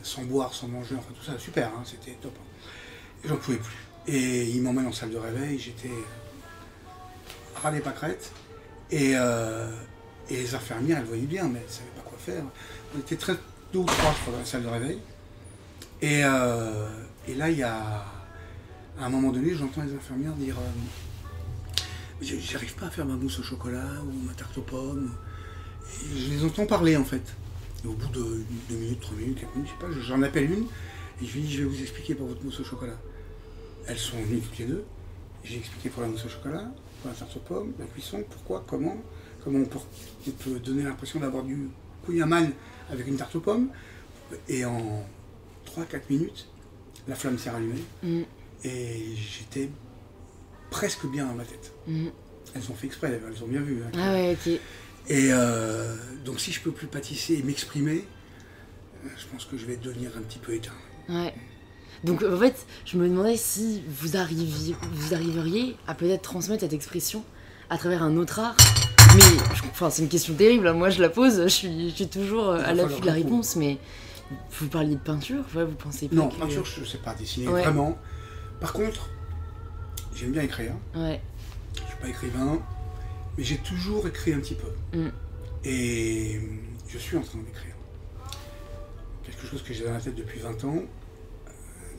sans boire, sans manger, enfin tout ça, super, hein, c'était top. Et j'en pouvais plus. Et il m'emmène en salle de réveil, j'étais ras des pâquerettes. Et les infirmières, elles voyaient bien, mais elles ne savaient pas quoi faire. On était 2 ou 3 dans la salle de réveil. Et là, il y a, à un moment donné, j'entends les infirmières dire j'arrive pas à faire ma mousse au chocolat ou ma tarte aux pommes. Et je les entends parler en fait. Et au bout de 2 minutes, 3 minutes, 4 minutes, je sais pas, j'en appelle une et je lui dis je vais vous expliquer pour votre mousse au chocolat. Elles sont venues toutes les deux. J'ai expliqué pour la mousse au chocolat, pour la tarte aux pommes, la cuisson, pourquoi, comment on peut donner l'impression d'avoir du kouign-amann avec une tarte aux pommes. Et en 3-4 minutes, la flamme s'est rallumée et j'étais presque bien dans ma tête. Elles ont fait exprès, elles ont bien vu. Hein, ah ouais, ok. Et donc si je peux plus pâtisser et m'exprimer, je pense que je vais devenir un petit peu éteint. Ouais. Donc en fait, je me demandais si vous arriveriez à peut-être transmettre cette expression à travers un autre art. Mais c'est une question terrible, moi je la pose, je suis toujours à l'affût de la réponse, mais vous parliez de peinture, ouais, vous pensez pas Non, que... peinture je sais pas dessiner, vraiment. Par contre, j'aime bien écrire. Ouais. Je suis pas écrivain, mais j'ai toujours écrit un petit peu. Et je suis en train d'écrire. Quelque chose que j'ai dans la tête depuis 20 ans.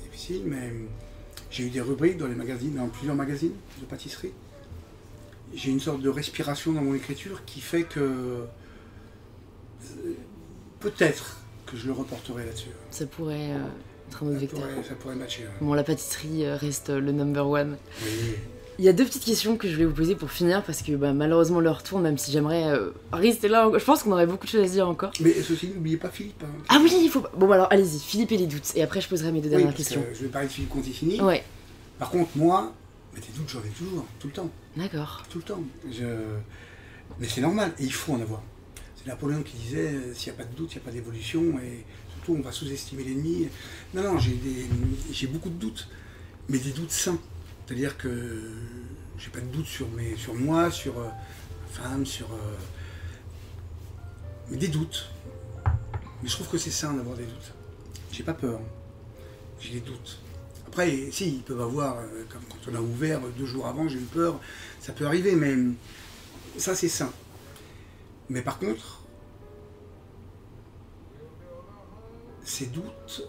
Difficile, mais j'ai eu des rubriques dans les magazines, dans plusieurs magazines de pâtisserie. J'ai une sorte de respiration dans mon écriture qui fait que peut-être que je le reporterai là-dessus. Ça pourrait être un autre vecteur. Ça pourrait matcher. Ouais. Bon, la pâtisserie reste le number one. Oui. Il y a 2 petites questions que je voulais vous poser pour finir, parce que malheureusement l'heure tourne, même si j'aimerais rester là. Je pense qu'on aurait beaucoup de choses à se dire encore. Mais ceci, n'oubliez pas Philippe. Hein. Ah oui, il faut pas. Bon, alors allez-y, Philippe et les doutes, et après je poserai mes 2 dernières questions. Je vais parler de Philippe Conticini. Ouais, Par contre, moi, des doutes, j'en ai toujours, tout le temps. d'accord. Tout le temps. Mais c'est normal, et il faut en avoir. C'est Napoléon qui disait s'il n'y a pas de doute, il n'y a pas d'évolution, et surtout on va sous-estimer l'ennemi. Non, j'ai beaucoup de doutes, mais des doutes sains. C'est-à-dire que j'ai pas de doute sur moi, sur ma femme, mais des doutes. Mais je trouve que c'est sain d'avoir des doutes. J'ai pas peur. J'ai des doutes. Après, si, ils peuvent avoir, comme quand on a ouvert 2 jours avant, j'ai eu peur, ça peut arriver, mais ça c'est sain. Mais par contre, ces doutes,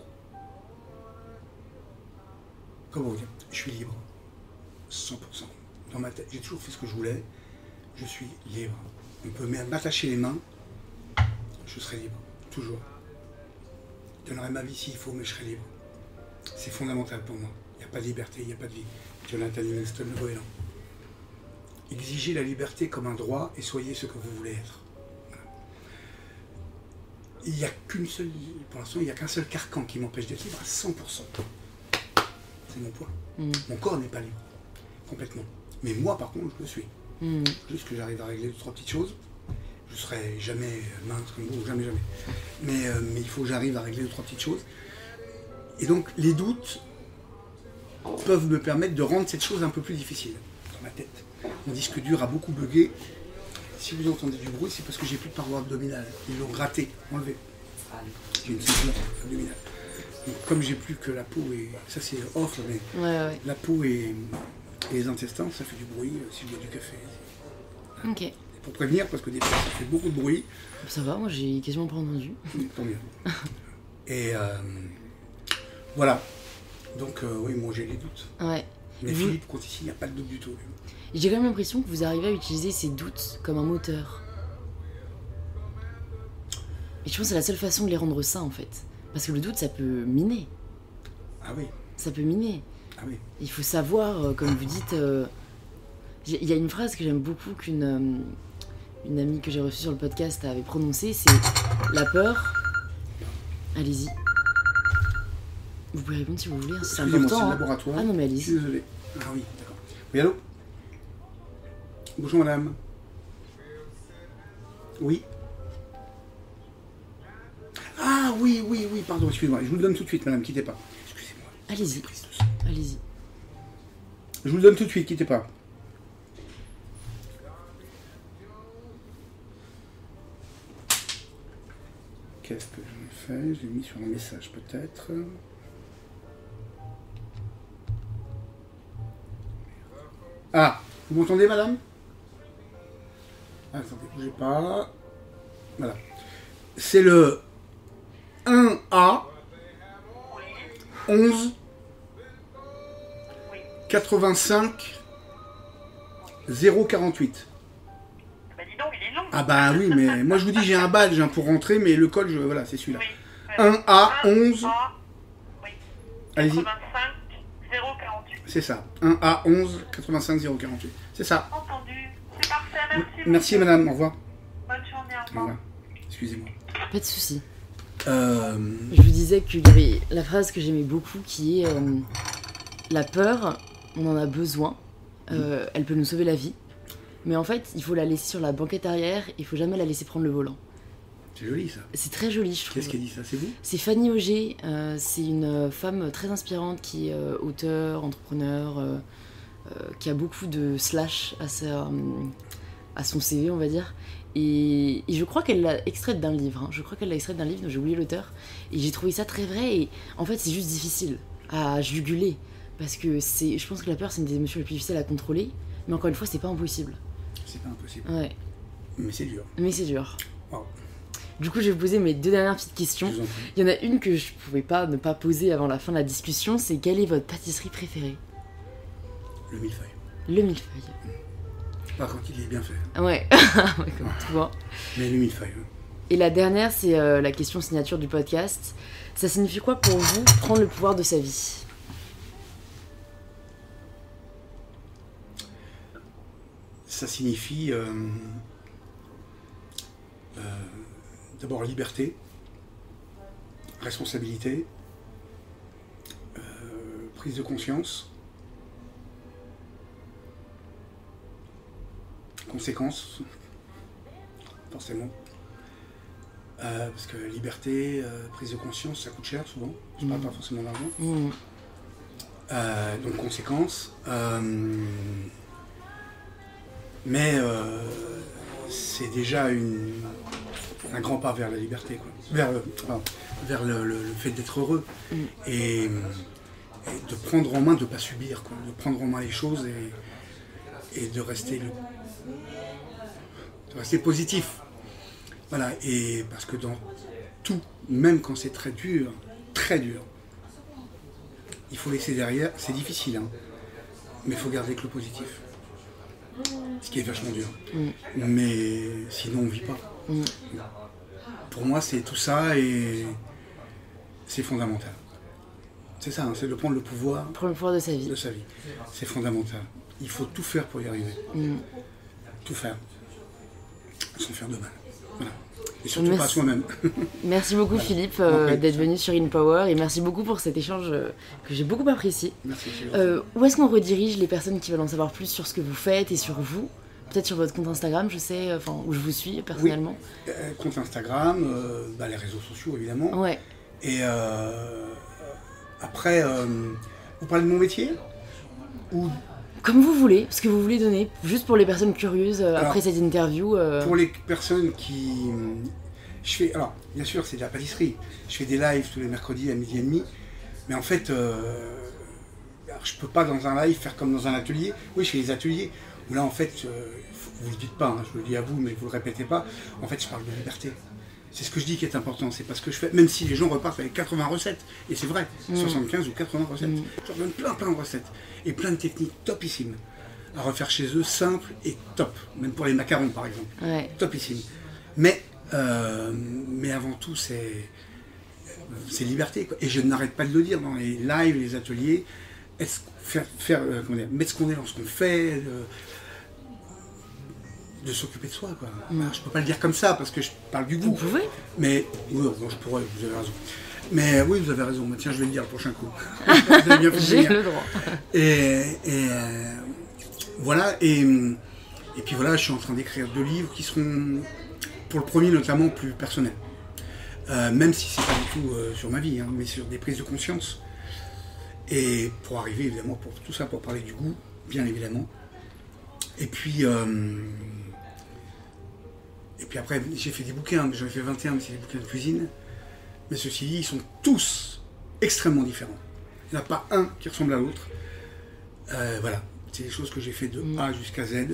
comment vous dire, je suis libre, 100%. Dans ma tête, j'ai toujours fait ce que je voulais, je suis libre. On peut même m'attacher les mains, je serai libre, toujours. Je donnerai ma vie s'il faut, mais je serai libre. C'est fondamental pour moi. Il n'y a pas de liberté, il n'y a pas de vie. Jonathan Livingston, le goéland. Exigez la liberté comme un droit et soyez ce que vous voulez être. Voilà. Il n'y a qu'une seule, pour l'instant, il n'y a qu'un seul carcan qui m'empêche d'être libre à 100%. C'est mon point. Mon corps n'est pas libre, complètement. Mais moi, par contre, je le suis. Juste que j'arrive à régler 2-3 petites choses. Je ne serai jamais mince comme vous, jamais. Mais il faut que j'arrive à régler 2-3 petites choses. Et donc, les doutes peuvent me permettre de rendre cette chose un peu plus difficile dans ma tête. Mon disque dur a beaucoup bugué. Si vous entendez du bruit, c'est parce que j'ai plus de paroi abdominale. Ils l'ont gratté, enlevé. J'ai une ceinture abdominale. Donc, comme j'ai plus que la peau et... Ça, c'est off, mais Ouais. la peau et les intestins, ça fait du bruit si je bois du café. Ok. Et pour prévenir, parce que des fois, ça fait beaucoup de bruit. Ça va, moi j'ai quasiment pas entendu. Tant mieux. Et voilà. Donc, oui, moi j'ai les doutes. Ouais. Mais Philippe, quand ici, il n'y a pas de doute du tout. J'ai quand même l'impression que vous arrivez à utiliser ces doutes comme un moteur. Et je pense que c'est la seule façon de les rendre sains en fait. Parce que le doute, ça peut miner. Ah oui. Ça peut miner. Ah oui. Il faut savoir, comme vous dites... Il y a une phrase que j'aime beaucoup qu'une une amie que j'ai reçue sur le podcast avait prononcée, c'est la peur... Allez-y. Vous pouvez répondre si vous voulez, c'est Excusez-moi, important. c'est le Hein. laboratoire. Ah non mais Je suis allez-y. désolé. Ah oui, d'accord. Oui, allô? Bonjour madame. Oui. Ah oui, pardon, excusez-moi. Je vous le donne tout de suite, madame, quittez pas. Excusez-moi. Allez-y. Prise de sang. Allez-y. Je vous le donne tout de suite, quittez pas. Qu'est-ce que j'en ai fait? Je l'ai mis sur un message peut-être. Ah, vous m'entendez madame? Ah, attendez, bougez pas. Voilà. C'est le 1A 11 85 048. Bah dis donc, il est long. Ah bah oui, mais moi je vous dis j'ai un badge pour rentrer, mais le code, voilà, c'est celui-là. Oui. 1A 11. Oui. Allez-y. 85 048. C'est ça. 1A 11 85 048. C'est ça. Entendu. C'est parfait, merci. Merci madame, au revoir. Bonne journée, au Au revoir. revoir. Excusez-moi. Pas de soucis. Euh, Je vous disais qu'il y avait la phrase que j'aimais beaucoup qui est la peur, on en a besoin, elle peut nous sauver la vie, mais en fait il faut la laisser sur la banquette arrière, il faut jamais la laisser prendre le volant. c'est joli ça. C'est très joli je trouve. Qu'est-ce qui a dit ça? C'est vous? C'est Fanny Auger, c'est une femme très inspirante qui est auteure, entrepreneur, qui a beaucoup de slash à son CV on va dire. Et je crois qu'elle l'a extraite d'un livre, hein. Je crois qu'elle l'a extraite d'un livre, donc j'ai oublié l'auteur. Et j'ai trouvé ça très vrai, et en fait c'est juste difficile à juguler. Parce que je pense que la peur c'est une des émotions les plus difficiles à contrôler. Mais encore une fois c'est pas impossible. C'est pas impossible. Ouais, Mais c'est dur. mais c'est dur. Wow. Du coup je vais vous poser mes 2 dernières petites questions. Je vous en prie. Il y en a une que je pouvais pas ne pas poser avant la fin de la discussion, c'est quelle est votre pâtisserie préférée? Le millefeuille. Le millefeuille. Pas quand il est bien fait. Ouais, comme tout, hein. Mais le millefeuille. Et la dernière, c'est la question signature du podcast. Ça signifie quoi pour vous prendre le pouvoir de sa vie ? Ça signifie d'abord liberté, responsabilité, prise de conscience, conséquences, forcément. Parce que liberté, prise de conscience, ça coûte cher souvent. Je parle pas forcément d'argent. Donc conséquences. Mais c'est déjà un grand pas vers la liberté, quoi. Vers le fait d'être heureux. Et de prendre en main, de ne pas subir, quoi. De prendre en main les choses et de rester positif. Voilà, et parce que dans tout, même quand c'est très dur, il faut laisser derrière, c'est difficile, hein, mais il faut garder que le positif. Ce qui est vachement dur. Mais sinon on ne vit pas. Pour moi c'est tout ça et c'est fondamental. C'est ça, hein, c'est de prendre le pouvoir. Prendre le pouvoir de sa vie. C'est fondamental. Il faut tout faire pour y arriver. Tout faire. Sans faire de mal. Voilà. Et surtout pas à soi-même. Merci beaucoup Philippe d'être venu sur InPower et merci beaucoup pour cet échange que j'ai beaucoup apprécié. Merci. Où est-ce qu'on redirige les personnes qui veulent en savoir plus sur ce que vous faites et sur vous ? Peut-être sur votre compte Instagram, je sais, où je vous suis personnellement. Oui. Compte Instagram, les réseaux sociaux évidemment. Ouais. Et après, vous parlez de mon métier ou... Comme vous voulez, ce que vous voulez donner, juste pour les personnes curieuses après cette interview. Pour les personnes qui... Alors, bien sûr, c'est de la pâtisserie. Je fais des lives tous les mercredis à 12h30. Mais en fait, je peux pas dans un live faire comme dans un atelier. Oui, je fais des ateliers où là, en fait, vous le dites pas, hein, je le dis à vous, mais vous le répétez pas. En fait, je parle de liberté. C'est ce que je dis qui est important, c'est parce que je fais, même si les gens repartent avec 80 recettes, et c'est vrai, 75 ou 80 recettes, je leur donne plein de recettes, et plein de techniques topissimes à refaire chez eux, simples et top, même pour les macarons par exemple, topissimes. Mais avant tout, c'est liberté, quoi. Et je n'arrête pas de le dire dans les lives, les ateliers, mettre ce qu'on est dans ce qu'on fait, de s'occuper de soi, quoi. Alors, je peux pas le dire comme ça parce que je parle du goût. Vous pouvez ? Mais oui, bon, je pourrais, vous avez raison. Mais oui, vous avez raison. Tiens, je vais le dire le prochain coup. Vous avez bien fait J'ai le droit. Voilà. Et puis voilà, je suis en train d'écrire 2 livres qui seront, pour le premier notamment, plus personnels. Même si c'est pas du tout sur ma vie, hein, mais sur des prises de conscience. Et pour arriver évidemment, pour tout ça, pour parler du goût, bien évidemment. Et puis après, j'ai fait des bouquins, j'en ai fait 21, mais c'est des bouquins de cuisine. Mais ceci dit, ils sont tous extrêmement différents. Il n'y en a pas un qui ressemble à l'autre. Voilà, c'est des choses que j'ai fait de A jusqu'à Z,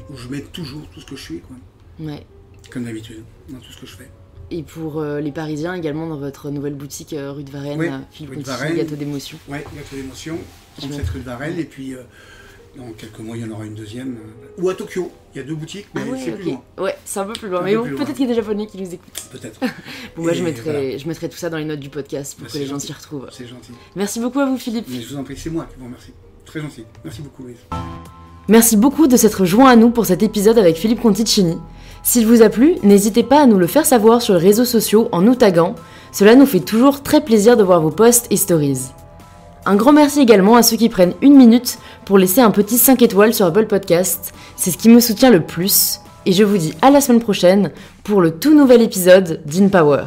où je mets toujours tout ce que je suis, quoi. Ouais. Comme d'habitude, dans tout ce que je fais. Et pour les Parisiens également, dans votre nouvelle boutique rue de Varennes, Philippe Conticini, Gâteau d'émotion. Oui, Gâteau d'émotion, 37 rue de Varennes, et puis... dans quelques mois, il y en aura une deuxième. Ou à Tokyo, il y a 2 boutiques, mais c'est plus loin. Ouais, c'est un peu plus loin. Mais bon, peut-être qu'il y a des Japonais qui nous écoutent. Peut-être. Bon, moi, je mettrai tout ça dans les notes du podcast pour que les gens s'y retrouvent. C'est gentil. Merci beaucoup à vous, Philippe. Mais je vous en prie, c'est moi qui vous remercie. Très gentil. Merci beaucoup, Louise. Merci beaucoup de s'être joint à nous pour cet épisode avec Philippe Conticini. S'il vous a plu, n'hésitez pas à nous le faire savoir sur les réseaux sociaux en nous taguant. Cela nous fait toujours très plaisir de voir vos posts et stories. Un grand merci également à ceux qui prennent 1 minute pour laisser un petit 5 étoiles sur Apple Podcast. C'est ce qui me soutient le plus. Et je vous dis à la semaine prochaine pour le tout nouvel épisode d'InPower.